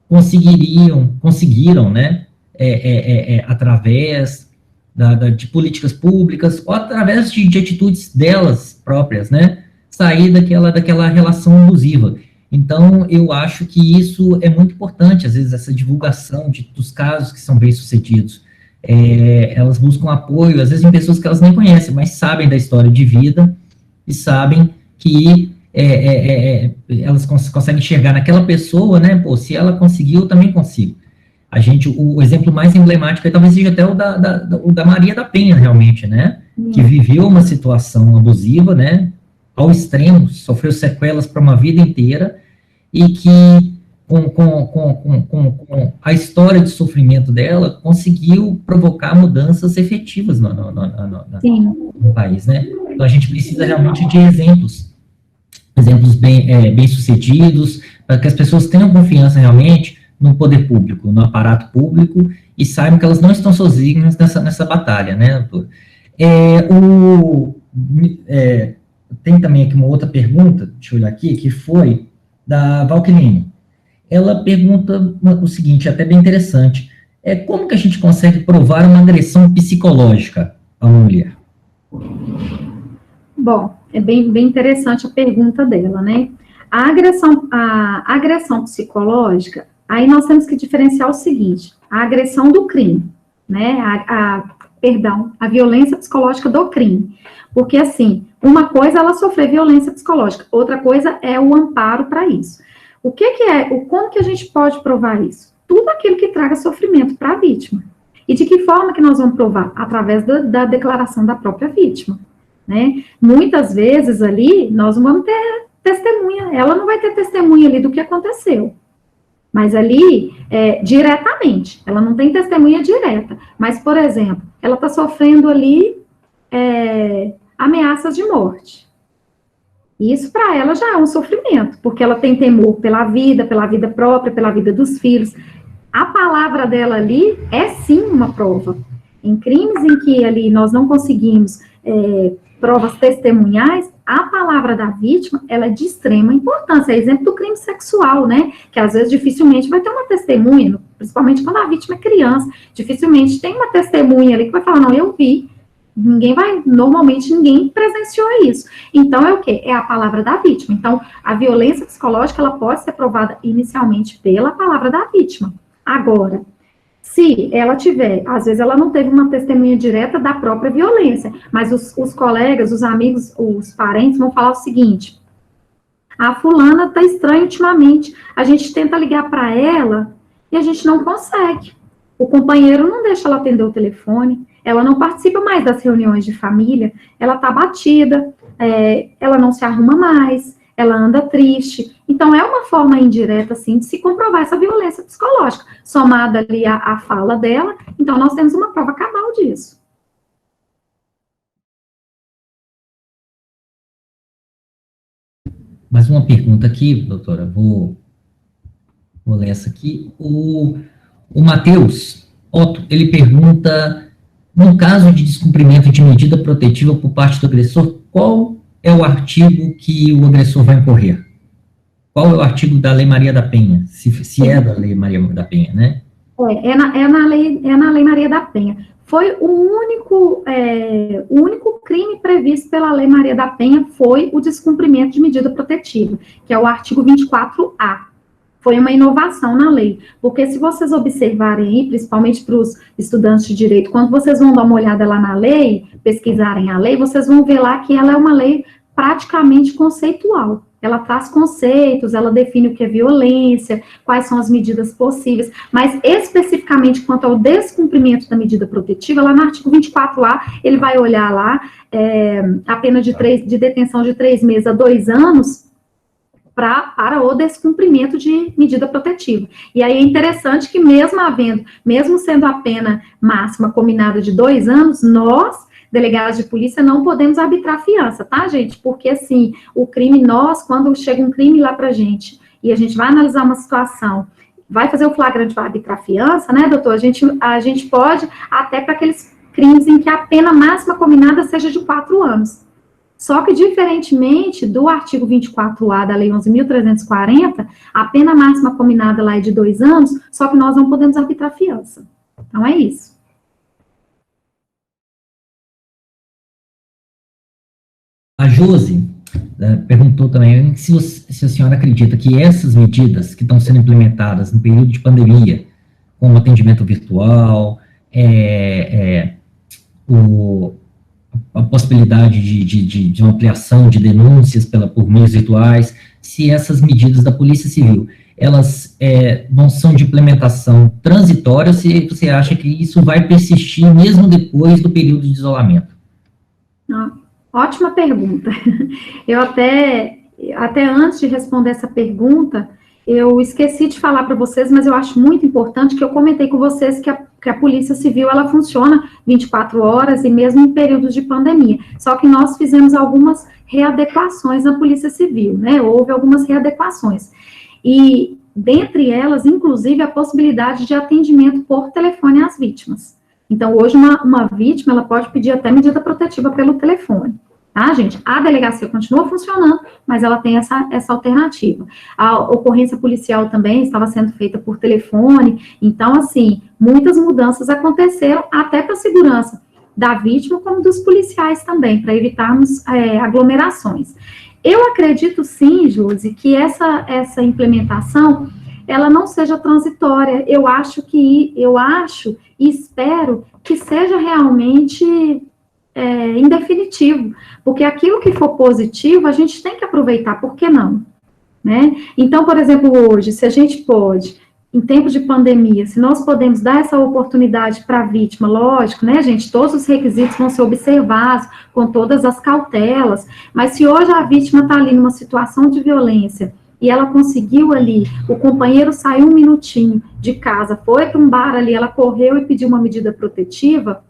conseguiram, né, através de políticas públicas, ou através de atitudes delas próprias, né, sair daquela relação abusiva. Então, eu acho que isso é muito importante, às vezes, essa divulgação dos casos que são bem-sucedidos. Elas buscam apoio, às vezes, em pessoas que elas nem conhecem, mas sabem da história de vida e sabem que elas conseguem enxergar naquela pessoa, né, pô, se ela conseguiu, eu também consigo. O exemplo mais emblemático aí talvez seja até o da Maria da Penha, realmente, né, que viveu uma situação abusiva, né, ao extremo, sofreu sequelas para uma vida inteira, e que, com a história de sofrimento dela, conseguiu provocar mudanças efetivas no país, né? Então, a gente precisa realmente de exemplos bem-sucedidos, para que as pessoas tenham confiança realmente no poder público, no aparato público, e saibam que elas não estão sozinhas nessa batalha, né, doutor? Tem também aqui uma outra pergunta, deixa eu olhar aqui, que foi da Valqueline. Ela pergunta o seguinte, até bem interessante, como que a gente consegue provar uma agressão psicológica a uma mulher?
Bom, é bem interessante a pergunta dela, né? A agressão psicológica, aí nós temos que diferenciar o seguinte, a agressão do crime, né? A violência psicológica do crime. Porque, assim, uma coisa é ela sofrer violência psicológica, outra coisa é o amparo para isso. Como que a gente pode provar isso? Tudo aquilo que traga sofrimento para a vítima. E de que forma que nós vamos provar? Através da declaração da própria vítima, né? Muitas vezes ali, nós não vamos ter testemunha, ela não vai ter testemunha ali do que aconteceu. Mas ali, diretamente, ela não tem testemunha direta. Mas, por exemplo, ela está sofrendo ali ameaças de morte. Isso para ela já é um sofrimento, porque ela tem temor pela vida própria, pela vida dos filhos. A palavra dela ali é sim uma prova. Em crimes em que ali nós não conseguimos provas testemunhais, a palavra da vítima, ela é de extrema importância. É exemplo do crime sexual, né? Que às vezes dificilmente vai ter uma testemunha, principalmente quando a vítima é criança. Dificilmente tem uma testemunha ali que vai falar, não, eu vi. Normalmente ninguém presenciou isso. Então, é o quê? É a palavra da vítima. Então, a violência psicológica, ela pode ser provada inicialmente pela palavra da vítima. Agora, se ela tiver, às vezes ela não teve uma testemunha direta da própria violência, mas os colegas, os amigos, os parentes vão falar o seguinte, a fulana tá estranha ultimamente, a gente tenta ligar para ela e a gente não consegue. O companheiro não deixa ela atender o telefone, ela não participa mais das reuniões de família, ela está batida, ela não se arruma mais, ela anda triste. Então, é uma forma indireta, assim, de se comprovar essa violência psicológica, somada ali à fala dela. Então, nós temos uma prova cabal disso.
Mais uma pergunta aqui, doutora, vou ler essa aqui. O Matheus Otto, ele pergunta... No caso de descumprimento de medida protetiva por parte do agressor, qual é o artigo que o agressor vai incorrer? Qual é o artigo da Lei Maria da Penha? Se é da Lei Maria da Penha, né?
É na Lei Maria da Penha. Foi o único crime previsto pela Lei Maria da Penha foi o descumprimento de medida protetiva, que é o artigo 24A. Foi uma inovação na lei, porque se vocês observarem aí, principalmente para os estudantes de direito, quando vocês vão dar uma olhada lá na lei, pesquisarem a lei, vocês vão ver lá que ela é uma lei praticamente conceitual. Ela traz conceitos, ela define o que é violência, quais são as medidas possíveis, mas especificamente quanto ao descumprimento da medida protetiva, lá no artigo 24A, ele vai olhar lá a pena de detenção de 3 meses a 2 anos, para o descumprimento de medida protetiva. E aí é interessante que mesmo sendo a pena máxima combinada de 2 anos, nós, delegados de polícia, não podemos arbitrar fiança, tá, gente? Porque, assim, quando chega um crime lá pra gente, e a gente vai analisar uma situação, vai fazer o flagrante, vai arbitrar fiança, né, doutor? A gente pode, até para aqueles crimes em que a pena máxima combinada seja de 4 anos. Só que, diferentemente do artigo 24A da Lei 11.340, a pena máxima combinada lá é de 2 anos, só que nós não podemos arbitrar fiança. Então, é isso.
A Josi perguntou também se a senhora acredita que essas medidas que estão sendo implementadas no período de pandemia, como atendimento virtual, a possibilidade de uma ampliação de denúncias por meios virtuais, se essas medidas da Polícia Civil, elas são de implementação transitória, se você acha que isso vai persistir mesmo depois do período de isolamento?
Ótima pergunta. Eu até antes de responder essa pergunta, eu esqueci de falar para vocês, mas eu acho muito importante que eu comentei com vocês que a Polícia Civil, ela funciona 24 horas e mesmo em períodos de pandemia. Só que nós fizemos algumas readequações na Polícia Civil, né? Houve algumas readequações. E, dentre elas, inclusive, a possibilidade de atendimento por telefone às vítimas. Então, hoje, uma vítima, ela pode pedir até medida protetiva pelo telefone, tá, gente? A delegacia continua funcionando, mas ela tem essa alternativa. A ocorrência policial também estava sendo feita por telefone, então, assim, muitas mudanças aconteceram até para a segurança da vítima, como dos policiais também, para evitarmos aglomerações. Eu acredito sim, Josi, que essa implementação, ela não seja transitória. Eu acho e espero que seja realmente em definitivo, porque aquilo que for positivo, a gente tem que aproveitar, por que não? Né? Então, por exemplo, hoje, se a gente pode, em tempos de pandemia, se nós podemos dar essa oportunidade para a vítima, lógico, né, gente, todos os requisitos vão ser observados, com todas as cautelas, mas se hoje a vítima está ali numa situação de violência, e ela conseguiu ali, o companheiro saiu um minutinho de casa, foi para um bar ali, ela correu e pediu uma medida protetiva,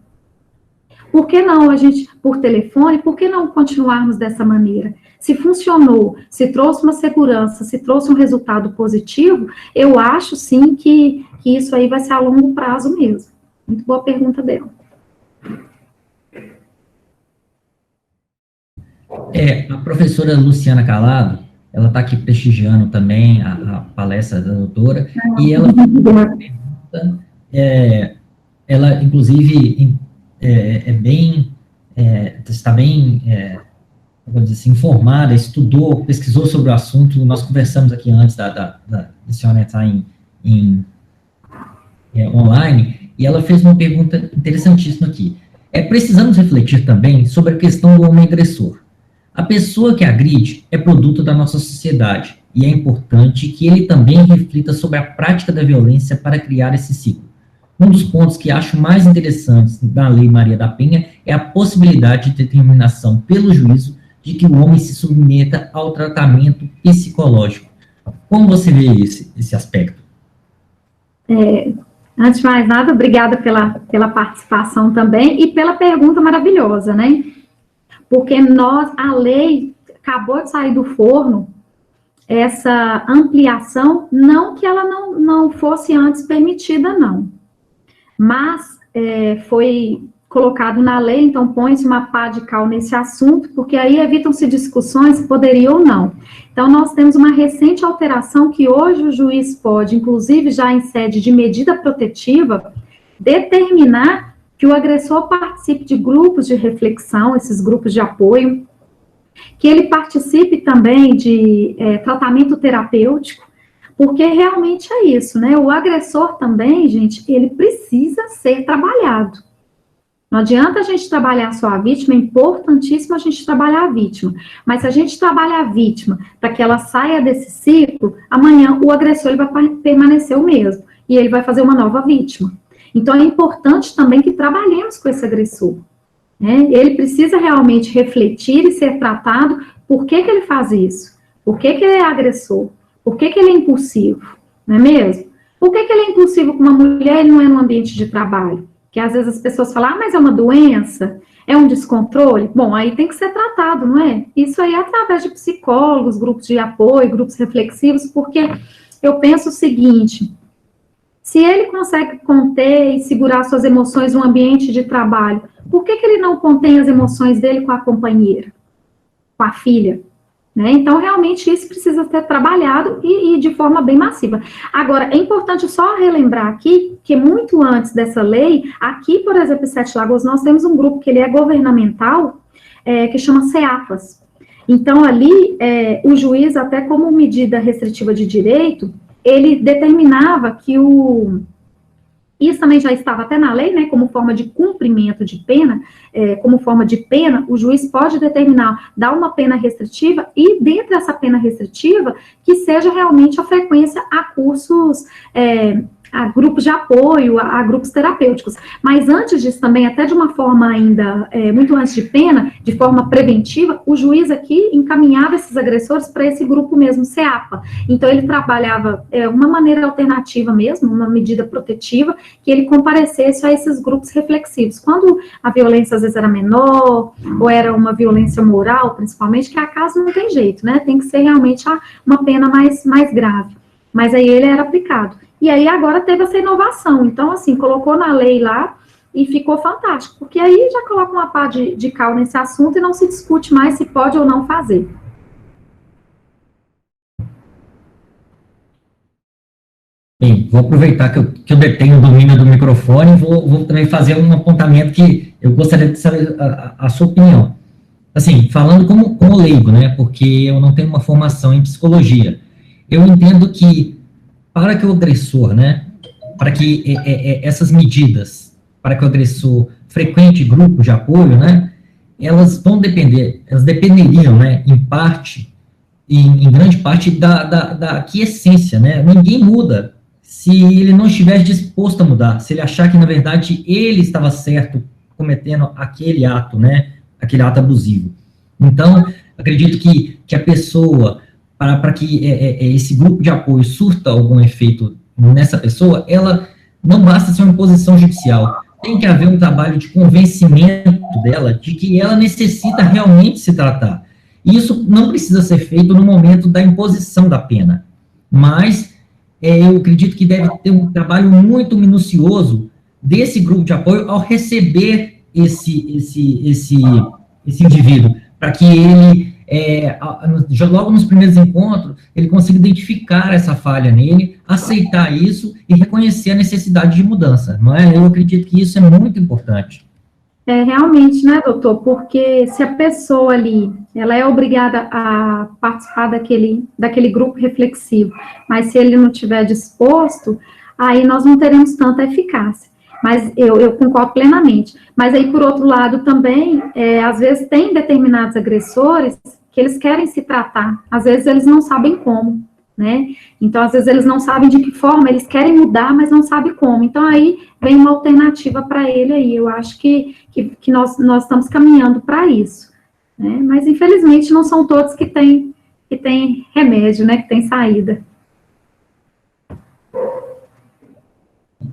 por que não a gente, por telefone, por que não continuarmos dessa maneira? Se funcionou, se trouxe uma segurança, se trouxe um resultado positivo, eu acho sim que isso aí vai ser a longo prazo mesmo. Muito boa pergunta dela.
A professora Luciana Calado, ela está aqui prestigiando também a palestra da doutora, e ela pergunta, ela inclusive está bem, vou dizer assim, informada, estudou, pesquisou sobre o assunto, nós conversamos aqui antes da senhora estar online, e ela fez uma pergunta interessantíssima aqui. Precisamos refletir também sobre a questão do homem agressor. A pessoa que agride é produto da nossa sociedade, e é importante que ele também reflita sobre a prática da violência para criar esse ciclo. Um dos pontos que acho mais interessantes da Lei Maria da Penha é a possibilidade de determinação pelo juízo de que o homem se submeta ao tratamento psicológico. Como você vê esse aspecto?
Antes de mais nada, obrigada pela participação também e pela pergunta maravilhosa, né? Porque a lei acabou de sair do forno, essa ampliação, não que ela não fosse antes permitida, não. Mas foi colocado na lei, então põe-se uma pá de cal nesse assunto, porque aí evitam-se discussões se poderia ou não. Então, nós temos uma recente alteração que hoje o juiz pode, inclusive já em sede de medida protetiva, determinar que o agressor participe de grupos de reflexão, esses grupos de apoio, que ele participe também de tratamento terapêutico, porque realmente é isso, né? O agressor também, gente, ele precisa ser trabalhado. Não adianta a gente trabalhar só a vítima, é importantíssimo a gente trabalhar a vítima. Mas se a gente trabalha a vítima para que ela saia desse ciclo, amanhã o agressor ele vai permanecer o mesmo. E ele vai fazer uma nova vítima. Então é importante também que trabalhemos com esse agressor. Né? Ele precisa realmente refletir e ser tratado. Por que ele faz isso? Por que ele é agressor? Por que ele é impulsivo, não é mesmo? Por que ele é impulsivo com uma mulher e não é no ambiente de trabalho? Que às vezes as pessoas falam, mas é uma doença? É um descontrole? Bom, aí tem que ser tratado, não é? Isso aí é através de psicólogos, grupos de apoio, grupos reflexivos, porque eu penso o seguinte, se ele consegue conter e segurar suas emoções no ambiente de trabalho, por que ele não contém as emoções dele com a companheira, com a filha? Né? Então, realmente, isso precisa ser trabalhado e de forma bem massiva. Agora, é importante só relembrar aqui, que muito antes dessa lei, aqui, por exemplo, em Sete Lagoas, nós temos um grupo que ele é governamental, que chama CEAPAS. Então, ali, o juiz, até como medida restritiva de direito, ele determinava que isso também já estava até na lei, né, como forma de cumprimento de pena, como forma de pena, o juiz pode determinar, dar uma pena restritiva e dentro dessa pena restritiva, que seja realmente a frequência a cursos, a grupos de apoio, a grupos terapêuticos. Mas antes disso também, até de uma forma ainda, muito antes de pena, de forma preventiva, o juiz aqui encaminhava esses agressores para esse grupo mesmo, CEAPA. Então, ele trabalhava uma maneira alternativa mesmo, uma medida protetiva, que ele comparecesse a esses grupos reflexivos. Quando a violência, às vezes, era menor, ou era uma violência moral, principalmente, que acaso não tem jeito, né? Tem que ser realmente uma pena mais grave. Mas aí ele era aplicado. E aí agora teve essa inovação. Então, assim, colocou na lei lá e ficou fantástico, porque aí já coloca uma pá de cal nesse assunto e não se discute mais se pode ou não fazer.
Bem, vou aproveitar que eu detenho o domínio do microfone e vou também fazer um apontamento que eu gostaria de saber a sua opinião. Assim, falando como leigo, né, porque eu não tenho uma formação em psicologia, eu entendo que para que o agressor, né, para que essas medidas, para que o agressor frequente grupo de apoio, né, elas dependeriam, né, em grande parte da quiescência, né, ninguém muda se ele não estiver disposto a mudar, se ele achar que, na verdade, ele estava certo cometendo aquele ato, né, aquele ato abusivo. Então, acredito que a pessoa, para que esse grupo de apoio surta algum efeito nessa pessoa, ela não basta ser uma imposição judicial, tem que haver um trabalho de convencimento dela de que ela necessita realmente se tratar. E isso não precisa ser feito no momento da imposição da pena, mas eu acredito que deve ter um trabalho muito minucioso desse grupo de apoio ao receber esse indivíduo, para que ele, logo nos primeiros encontros, ele consiga identificar essa falha nele, aceitar isso e reconhecer a necessidade de mudança, não é? Eu acredito que isso é muito importante.
Realmente, né, doutor, porque se a pessoa ali, ela é obrigada a participar daquele grupo reflexivo, mas se ele não estiver disposto, aí nós não teremos tanta eficácia. Mas eu concordo plenamente. Mas aí, por outro lado, também, às vezes tem determinados agressores que eles querem se tratar, às vezes eles não sabem como, né? Então, às vezes eles não sabem de que forma, eles querem mudar, mas não sabem como. Então, aí vem uma alternativa para ele aí. Eu acho que nós estamos caminhando para isso, né? Mas, infelizmente, não são todos que têm remédio, né? Que tem saída.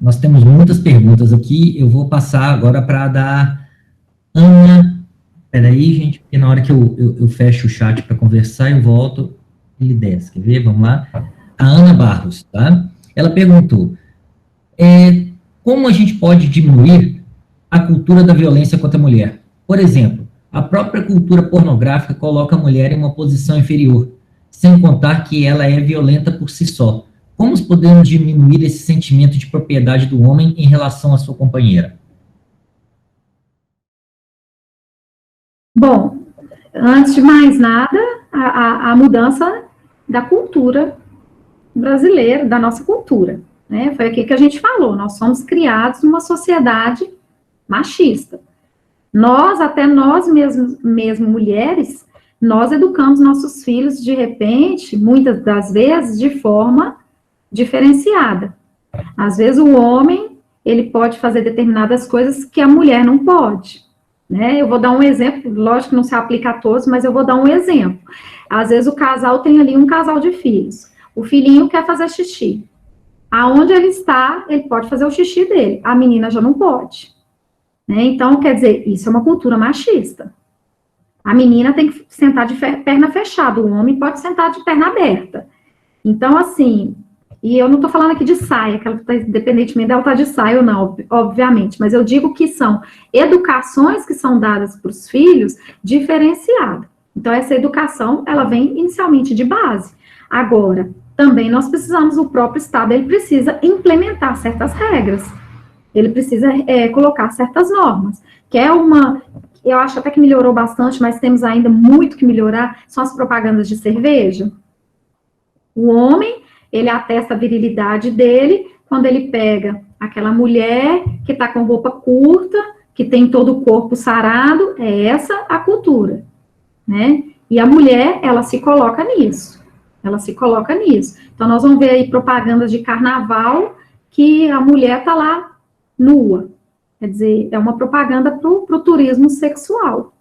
Nós temos muitas perguntas aqui, eu vou passar agora para a da Ana. Peraí, gente, porque na hora que eu fecho o chat para conversar, eu volto, ele desce, quer ver? Vamos lá. A Ana Barros, tá? Ela perguntou, como a gente pode diminuir a cultura da violência contra a mulher? Por exemplo, a própria cultura pornográfica coloca a mulher em uma posição inferior, sem contar que ela é violenta por si só. Como podemos diminuir esse sentimento de propriedade do homem em relação à sua companheira?
Bom, antes de mais nada, a mudança da cultura brasileira, da nossa cultura, né? Foi aqui que a gente falou, nós somos criados numa sociedade machista. Até nós mesmo mulheres, nós educamos nossos filhos, de repente, muitas das vezes, de forma diferenciada. Às vezes o homem, ele pode fazer determinadas coisas que a mulher não pode, né? Eu vou dar um exemplo, lógico que não se aplica a todos, mas eu vou dar um exemplo. Às vezes o casal tem ali um casal de filhos, o filhinho quer fazer xixi. Aonde ele está, ele pode fazer o xixi dele, a menina já não pode, né? Então, quer dizer, isso é uma cultura machista. A menina tem que sentar de perna fechada, o homem pode sentar de perna aberta. Então, assim, e eu não estou falando aqui de saia, que ela tá, independentemente dela estar de saia ou não, obviamente, mas eu digo que são educações que são dadas para os filhos diferenciadas. Então, essa educação, ela vem inicialmente de base. Agora, também nós precisamos, o próprio Estado, ele precisa implementar certas regras, ele precisa colocar certas normas, que eu acho até que melhorou bastante, mas temos ainda muito que melhorar, são as propagandas de cerveja. O homem, ele atesta a virilidade dele quando ele pega aquela mulher que está com roupa curta, que tem todo o corpo sarado, é essa a cultura, né? E a mulher, ela se coloca nisso, Então, nós vamos ver aí propagandas de carnaval que a mulher está lá nua, quer dizer, é uma propaganda para o turismo sexual.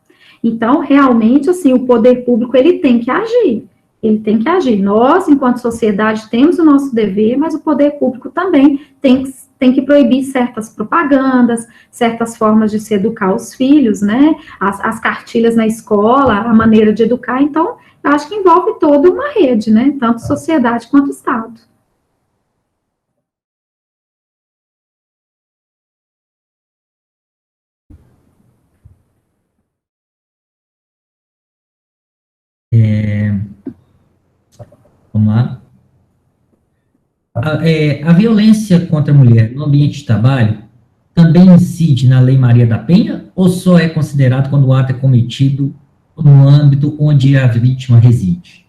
Então, realmente, assim, o poder público, ele tem que agir. Nós, enquanto sociedade, temos o nosso dever, mas o poder público também tem que proibir certas propagandas, certas formas de se educar os filhos, né? As cartilhas na escola, a maneira de educar. Então, eu acho que envolve toda uma rede, né? Tanto sociedade quanto Estado.
Vamos lá. A violência contra a mulher no ambiente de trabalho também incide na Lei Maria da Penha ou só é considerado quando o ato é cometido no âmbito onde a vítima reside?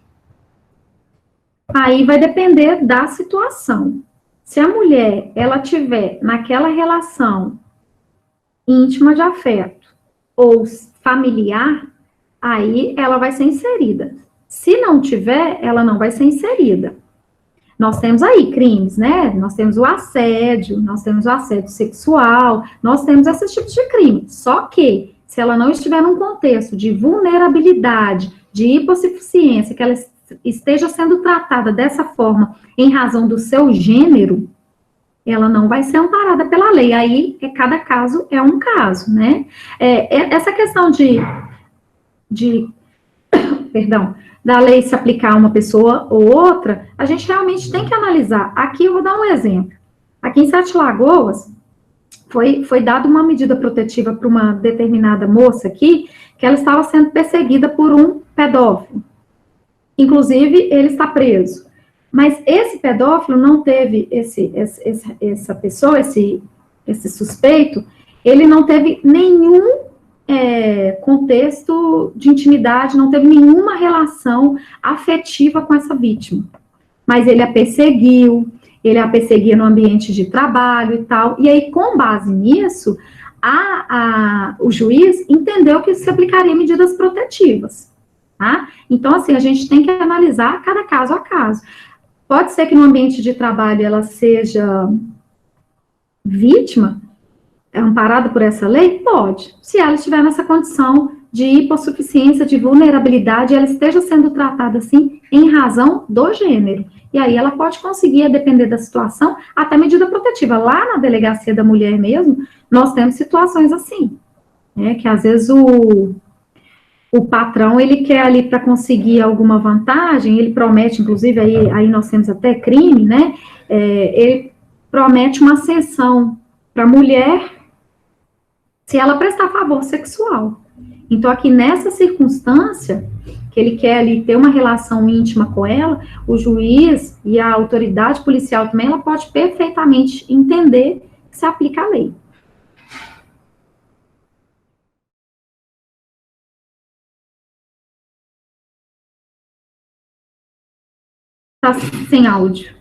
Aí vai depender da situação. Se a mulher, ela tiver naquela relação íntima de afeto ou familiar, aí ela vai ser inserida. Se não tiver, ela não vai ser inserida. Nós temos aí crimes, né? Nós temos o assédio sexual, nós temos esses tipos de crime. Só que, se ela não estiver num contexto de vulnerabilidade, de hipossuficiência, que ela esteja sendo tratada dessa forma em razão do seu gênero, ela não vai ser amparada pela lei. Aí, cada caso é um caso, né? Essa questão perdão, da lei se aplicar a uma pessoa ou outra, a gente realmente tem que analisar. Aqui eu vou dar um exemplo. Aqui em Sete Lagoas, foi dada uma medida protetiva para uma determinada moça aqui, que ela estava sendo perseguida por um pedófilo. Inclusive, ele está preso. Mas esse pedófilo não teve, essa pessoa, esse suspeito, ele não teve nenhum contexto de intimidade, não teve nenhuma relação afetiva com essa vítima. Mas ele a perseguia no ambiente de trabalho e tal, e aí, com base nisso, o juiz entendeu que se aplicaria medidas protetivas, tá? Então, assim, a gente tem que analisar cada caso a caso. Pode ser que no ambiente de trabalho ela seja vítima, amparada por essa lei? Pode. Se ela estiver nessa condição de hipossuficiência, de vulnerabilidade, ela esteja sendo tratada assim em razão do gênero. E aí ela pode conseguir, a depender da situação, até medida protetiva. Lá na delegacia da mulher mesmo, nós temos situações assim, né, que às vezes o patrão, ele quer ali para conseguir alguma vantagem, ele promete, inclusive, aí nós temos até crime, né, ele promete uma ascensão para a mulher se ela prestar favor sexual. Então, aqui nessa circunstância, que ele quer ali ter uma relação íntima com ela, o juiz e a autoridade policial também, ela pode perfeitamente entender que se aplica a lei. Tá sem áudio.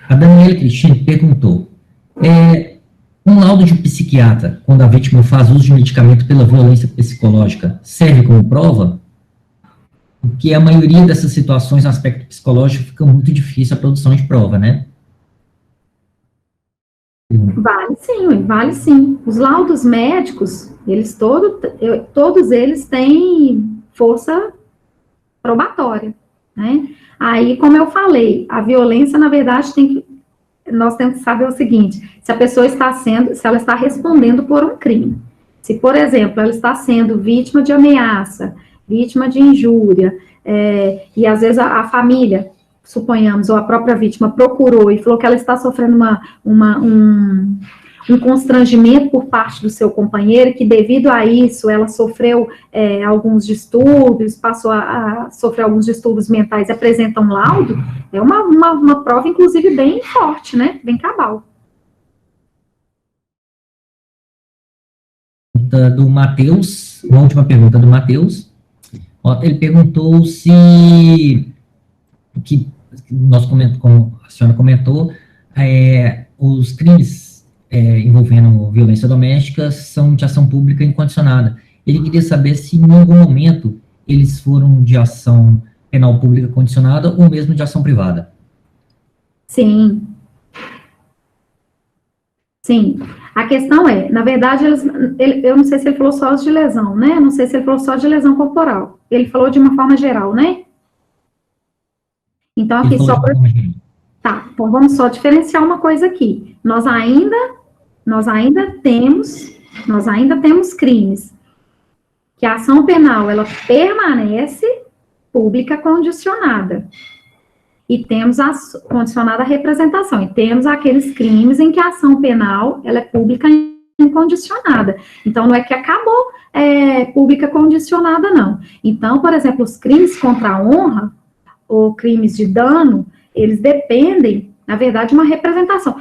A Daniela Cristina perguntou, um laudo de psiquiatra, quando a vítima faz uso de medicamento pela violência psicológica, serve como prova? Porque a maioria dessas situações, no aspecto psicológico, fica muito difícil a produção de prova, né?
Vale sim. Os laudos médicos, todos eles têm força probatória, né? Aí, como eu falei, a violência, na verdade, nós temos que saber o seguinte, se a pessoa se ela está respondendo por um crime. Se, por exemplo, ela está sendo vítima de ameaça, vítima de injúria, e às vezes a família, suponhamos, ou a própria vítima procurou e falou que ela está sofrendo um constrangimento por parte do seu companheiro, que devido a isso ela sofreu alguns distúrbios, passou a sofrer alguns distúrbios mentais e apresenta um laudo, é uma prova, inclusive, bem forte, né? Bem cabal.
Do Matheus, uma última pergunta do Matheus. Ele perguntou se, como a senhora comentou, os crimes envolvendo violência doméstica são de ação pública incondicionada. Ele queria saber se em algum momento eles foram de ação penal pública condicionada ou mesmo de ação privada.
Sim. A questão na verdade, eu não sei se ele falou só de lesão, né? Não sei se ele falou só de lesão corporal. Ele falou de uma forma geral, né? Então, aqui só para... Tá, então vamos só diferenciar uma coisa aqui. Nós ainda temos crimes que a ação penal, ela permanece pública condicionada. E temos a condicionada à representação. E temos aqueles crimes em que a ação penal, ela é pública incondicionada. Então, não é que acabou pública condicionada, não. Então, por exemplo, os crimes contra a honra, ou crimes de dano, eles dependem, na verdade, de uma representação.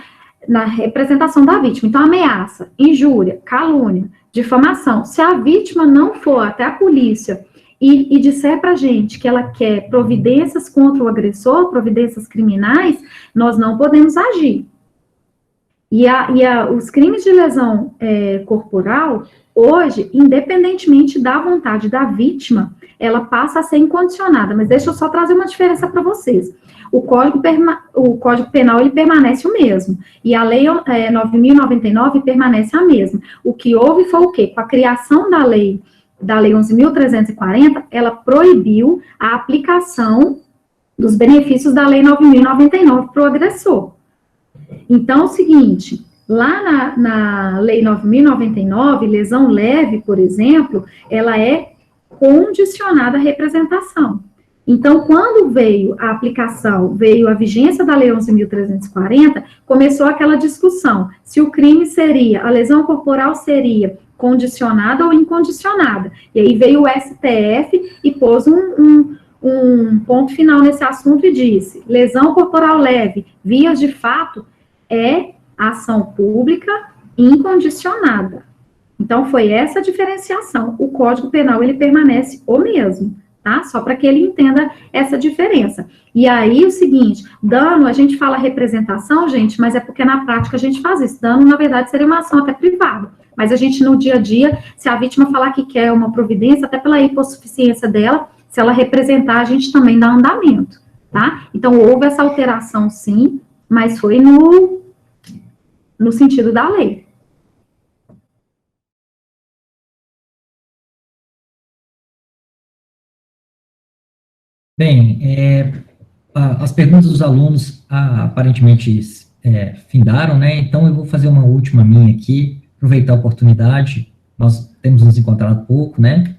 Na representação da vítima. Então, ameaça, injúria, calúnia, difamação. Se a vítima não for até a polícia e disser para a gente que ela quer providências contra o agressor, providências criminais, nós não podemos agir. E os crimes de lesão corporal, hoje, independentemente da vontade da vítima, ela passa a ser incondicionada. Mas deixa eu só trazer uma diferença para vocês. O Código Penal, ele permanece o mesmo. E a Lei 9.099 permanece a mesma. O que houve foi o quê? Com a criação da Lei 11.340, ela proibiu a aplicação dos benefícios da Lei 9.099 para o agressor. Então, é o seguinte, lá na Lei 9.099, lesão leve, por exemplo, ela é condicionada à representação. Então, quando veio a aplicação, veio a vigência da Lei 11.340, começou aquela discussão, se o crime seria, a lesão corporal seria condicionada ou incondicionada. E aí veio o STF e pôs um ponto final nesse assunto e disse, lesão corporal leve, vias de fato, é ação pública incondicionada. Então, foi essa a diferenciação. O Código Penal, ele permanece o mesmo, tá? Só para que ele entenda essa diferença. E aí, o seguinte, dano, a gente fala representação, gente, mas é porque na prática a gente faz isso. Dano, na verdade, seria uma ação até privada. Mas a gente, no dia a dia, se a vítima falar que quer uma providência, até pela hipossuficiência dela, se ela representar, a gente também dá andamento, tá? Então, houve essa alteração, sim, mas foi no sentido da lei.
Bem, as perguntas dos alunos aparentemente findaram, né? Então eu vou fazer uma última minha aqui, aproveitar a oportunidade. Nós temos nos encontrado pouco, né?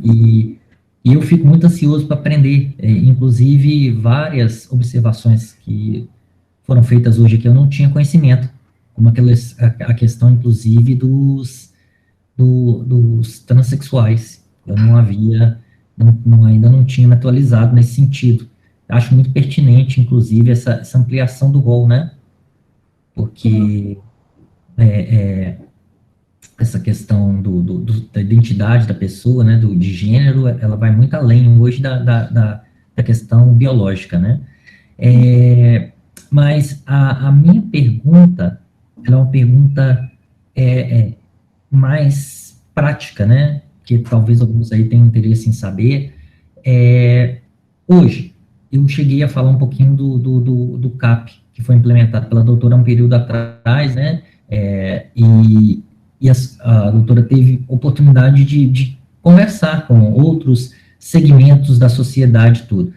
E eu fico muito ansioso para aprender, inclusive várias observações que foram feitas hoje que eu não tinha conhecimento, como a questão, inclusive, dos transexuais. Eu não havia, ainda não tinha me atualizado nesse sentido. Acho muito pertinente, inclusive, essa ampliação do rol, né? Porque essa questão da identidade da pessoa, né, de gênero, ela vai muito além hoje da questão biológica, né? Mas a minha pergunta, ela é uma pergunta mais prática, né? Que talvez alguns aí tenham interesse em saber. Hoje, eu cheguei a falar um pouquinho do CAP, que foi implementado pela doutora há um período atrás, né? E a doutora teve oportunidade de conversar com outros segmentos da sociedade, tudo.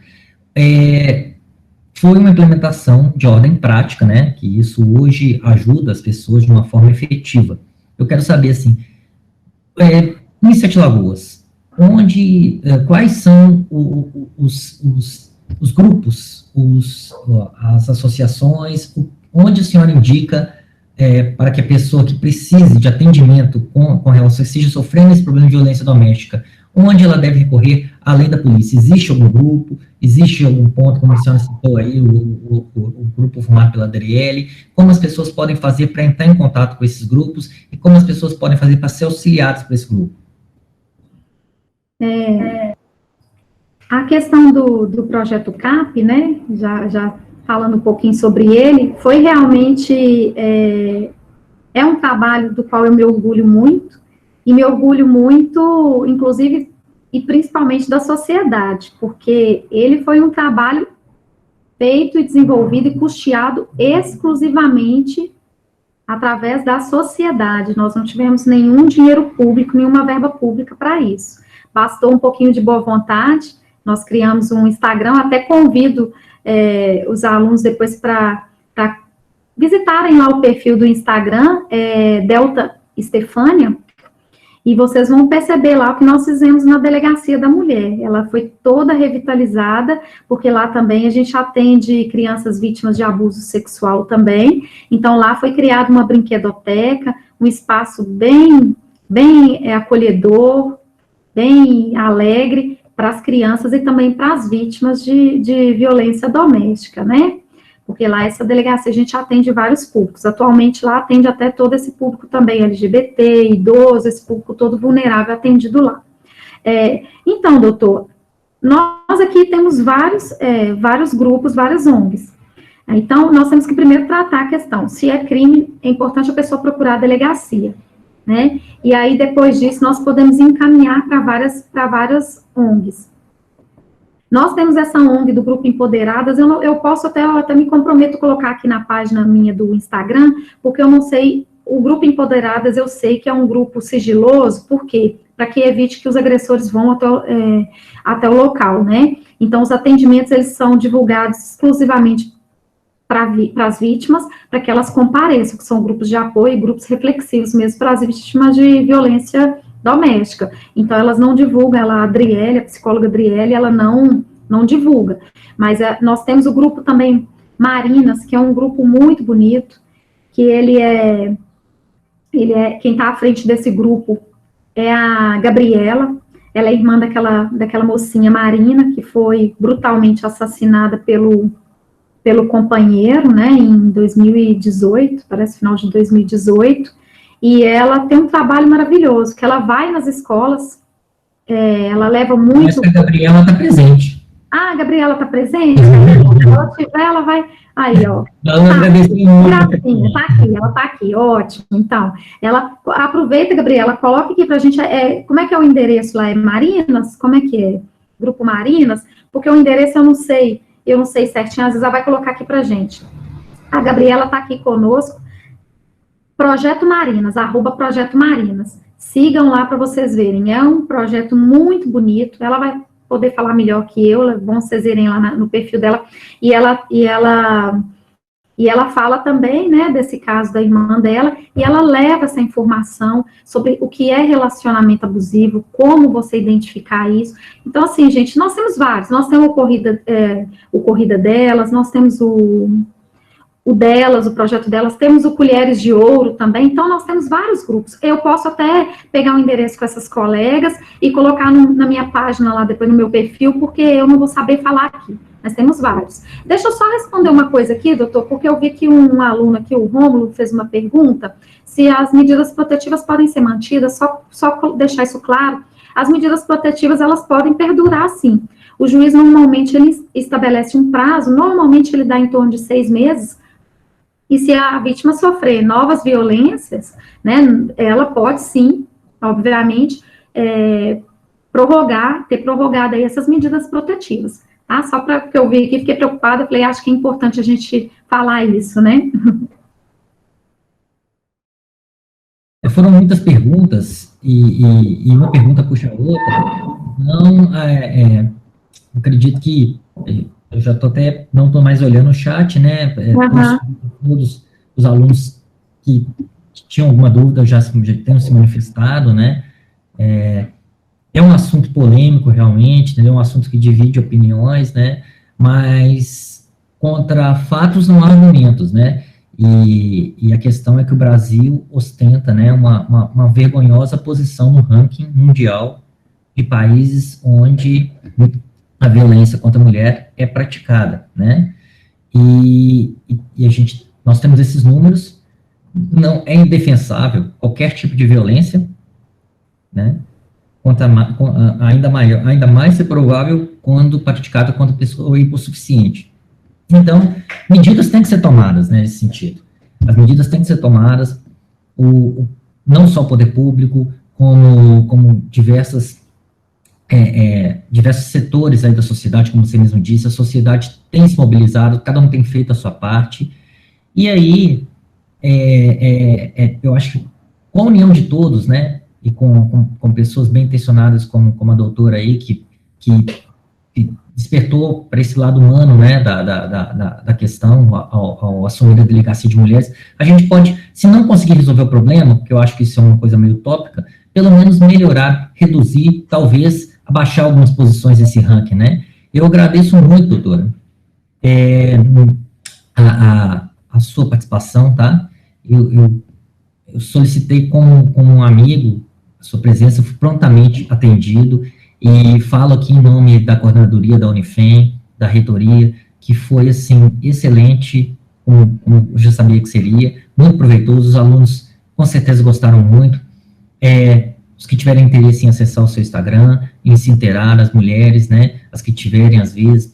Foi uma implementação de ordem prática, né, que isso hoje ajuda as pessoas de uma forma efetiva. Eu quero saber, assim, em Sete Lagoas, quais são os grupos, as associações, onde a senhora indica para que a pessoa que precise de atendimento com relação, esteja sofrendo esse problema de violência doméstica, onde ela deve recorrer, além da polícia? Existe algum grupo? Existe algum ponto, como a senhora citou aí, o grupo formado pela DRL? Como as pessoas podem fazer para entrar em contato com esses grupos? E como as pessoas podem fazer para ser auxiliadas por esse grupo?
A questão do projeto CAP, né, já falando um pouquinho sobre ele, foi realmente, um trabalho do qual eu me orgulho muito, e me orgulho muito, inclusive, e principalmente da sociedade, porque ele foi um trabalho feito e desenvolvido e custeado exclusivamente através da sociedade. Nós não tivemos nenhum dinheiro público, nenhuma verba pública para isso. Bastou um pouquinho de boa vontade, nós criamos um Instagram, até convido os alunos depois para visitarem lá o perfil do Instagram, Delta Estefânia, E vocês vão perceber lá o que nós fizemos na Delegacia da Mulher. Ela foi toda revitalizada, porque lá também a gente atende crianças vítimas de abuso sexual também. Então, lá foi criada uma brinquedoteca, um espaço bem acolhedor, bem alegre para as crianças e também para as vítimas de violência doméstica, né? Porque lá essa delegacia a gente atende vários públicos. Atualmente lá atende até todo esse público também, LGBT, idoso, esse público todo vulnerável atendido lá. Então, doutor, nós aqui temos vários grupos, várias ONGs. Então, nós temos que primeiro tratar a questão. Se é crime, é importante a pessoa procurar a delegacia, né? E aí, depois disso, nós podemos encaminhar para várias ONGs. Nós temos essa ONG do Grupo Empoderadas, eu até me comprometo a colocar aqui na página minha do Instagram, porque eu não sei, o Grupo Empoderadas eu sei que é um grupo sigiloso, por quê? Para que evite que os agressores vão até o local, né? Então, os atendimentos, eles são divulgados exclusivamente para as vítimas, para que elas compareçam, que são grupos de apoio, grupos reflexivos mesmo, para as vítimas de violência doméstica. Então, elas não divulgam, a Adriele, a psicóloga Adriele, ela não divulga. Mas nós temos o grupo também Marinas, que é um grupo muito bonito, que quem está à frente desse grupo é a Gabriela, ela é irmã daquela mocinha Marina, que foi brutalmente assassinada pelo companheiro, né, em 2018, parece final de 2018, e ela tem um trabalho maravilhoso, que ela vai nas escolas, ela leva muito...
Mas a Gabriela está presente.
Ah, a Gabriela está presente? Se ela tiver, ela vai... Aí, ó. Gracinha, ela tá aqui, ótimo. Então, ela aproveita, Gabriela, coloca aqui pra gente, como é que é o endereço lá? É Marinas? Como é que é? Grupo Marinas? Porque o endereço eu não sei certinho, às vezes ela vai colocar aqui pra gente. A Gabriela tá aqui conosco, Projeto Marinas, @Projeto Marinas. Sigam lá para vocês verem, é um projeto muito bonito, ela vai poder falar melhor que eu, vão vocês verem lá no perfil dela, e ela fala também, né, desse caso da irmã dela, e ela leva essa informação sobre o que é relacionamento abusivo, como você identificar isso. Então, assim, gente, nós temos vários, nós temos o Corrida Delas, nós temos o delas, o projeto delas, temos o Colheres de Ouro também, então nós temos vários grupos. Eu posso até pegar um endereço com essas colegas e colocar na minha página lá, depois no meu perfil, porque eu não vou saber falar aqui, mas temos vários. Deixa eu só responder uma coisa aqui, doutor, porque eu vi que um aluno aqui, o Rômulo, fez uma pergunta, se as medidas protetivas podem ser mantidas, só deixar isso claro, as medidas protetivas, elas podem perdurar, sim. O juiz, normalmente, ele estabelece um prazo, normalmente ele dá em torno de 6 meses, e se a vítima sofrer novas violências, né, ela pode sim, obviamente, ter prorrogado aí essas medidas protetivas, tá? Só para que eu vi aqui, fiquei preocupada, falei, acho que é importante a gente falar isso, né?
Foram muitas perguntas, e uma pergunta puxa a outra. Não, acredito que... Eu já não estou mais olhando o chat, né? Todos os alunos que tinham alguma dúvida já tenham se manifestado, né? É um assunto polêmico, realmente, né? É um assunto que divide opiniões, né? Mas contra fatos não há argumentos, né? E a questão é que o Brasil ostenta, né, uma vergonhosa posição no ranking mundial de países onde a violência contra a mulher é praticada, né? E nós temos esses números, não é indefensável qualquer tipo de violência, né? Ainda mais ser provável quando praticada contra a pessoa hipossuficiente. Então, medidas têm que ser tomadas, né, nesse sentido. As medidas têm que ser tomadas, não só o poder público, como diversos setores aí da sociedade, como você mesmo disse, a sociedade tem se mobilizado, cada um tem feito a sua parte, e aí, eu acho que com a união de todos, né, e com pessoas bem intencionadas, como a doutora aí, que despertou para esse lado humano, né, da questão, ao assumir a delegacia de mulheres, a gente pode, se não conseguir resolver o problema, porque eu acho que isso é uma coisa meio utópica, pelo menos melhorar, reduzir, talvez abaixar algumas posições desse ranking, né? Eu agradeço muito, doutora, a sua participação, tá? Eu solicitei como um amigo a sua presença, fui prontamente atendido, e falo aqui em nome da coordenadoria da Unifem, da reitoria, que foi, assim, excelente, como eu já sabia que seria, muito proveitoso, os alunos com certeza gostaram muito, os que tiverem interesse em acessar o seu Instagram, em se inteirar, as mulheres, né, as que tiverem, às vezes,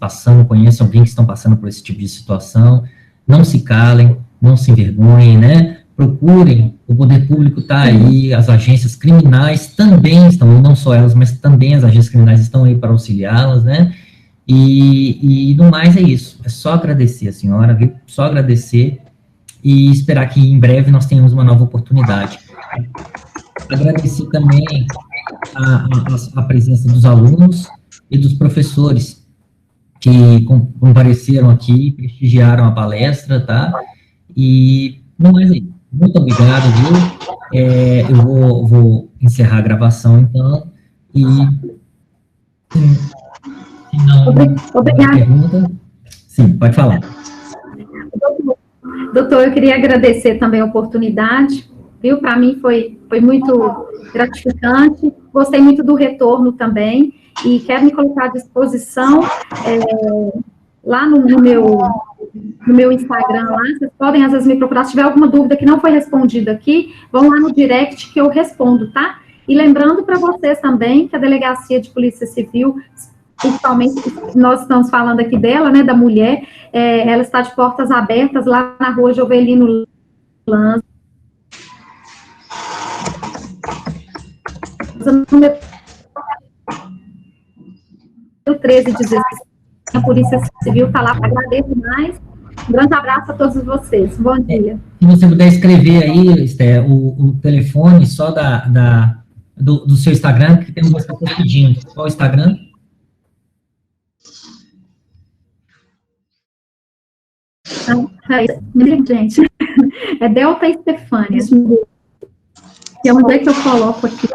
conhecem alguém que estão passando por esse tipo de situação, não se calem, não se envergonhem, né, procurem, o poder público está aí, as agências criminais também estão, não só elas, mas também as agências criminais estão aí para auxiliá-las, né, e no mais é isso, é só agradecer a senhora, viu, só agradecer e esperar que em breve nós tenhamos uma nova oportunidade. Agradecer também a presença dos alunos e dos professores que compareceram aqui, prestigiaram a palestra, tá? E, no mais aí, muito obrigado, viu? Eu vou encerrar a gravação, então, e se não pergunta, sim, pode falar.
Doutor, eu queria agradecer também a oportunidade, viu? Para mim foi muito gratificante, gostei muito do retorno também, e quero me colocar à disposição lá no meu Instagram, lá, vocês podem às vezes me procurar, se tiver alguma dúvida que não foi respondida aqui, vão lá no direct que eu respondo, tá? E lembrando para vocês também que a Delegacia de Polícia Civil, principalmente, nós estamos falando aqui dela, né, da mulher, ela está de portas abertas lá na rua Jovelino Lanza, número 1316, a Polícia Civil está lá, agradeço mais, um grande abraço a todos vocês, bom dia.
Se você puder escrever aí, Esther, o telefone só do seu Instagram, que tem umas pessoas pedindo, qual o Instagram?
Gente, é Delta Estefânia, que é onde é que eu coloco aqui.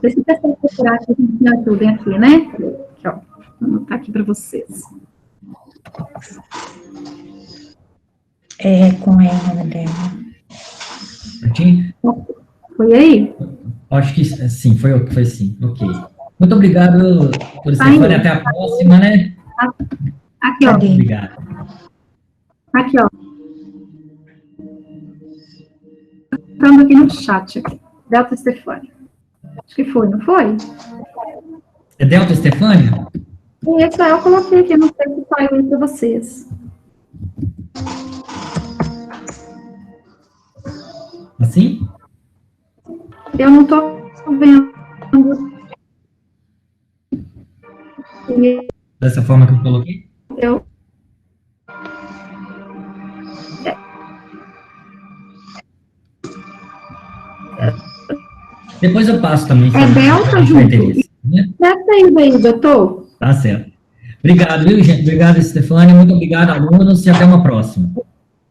Deixa eu pessoal procurar aqui, me ajudem aqui, né? Aqui, ó, vou botar aqui para vocês.
Com ela dela.
Foi aí?
Acho que sim, foi sim, ok. Muito obrigado, por Estefânia, até a próxima, né?
Aqui, ó.
Obrigado.
Aqui, ó. Entrando aqui no chat, aqui. Delta Estefânia. Acho que foi, não foi?
É Delta Estefânia?
Isso, eu coloquei aqui, não sei se saiu aí para vocês.
Assim?
Eu não estou vendo.
Dessa forma que eu coloquei? Depois eu passo também.
Delta junto.
Né?
Deve aí, doutor.
Tá certo. Obrigado, viu, gente? Obrigado, Estefânia. Muito obrigado, alunos, e até uma próxima.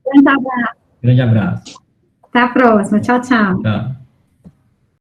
Grande abraço.
Grande abraço.
Até a próxima. Tchau, tchau.
Tchau.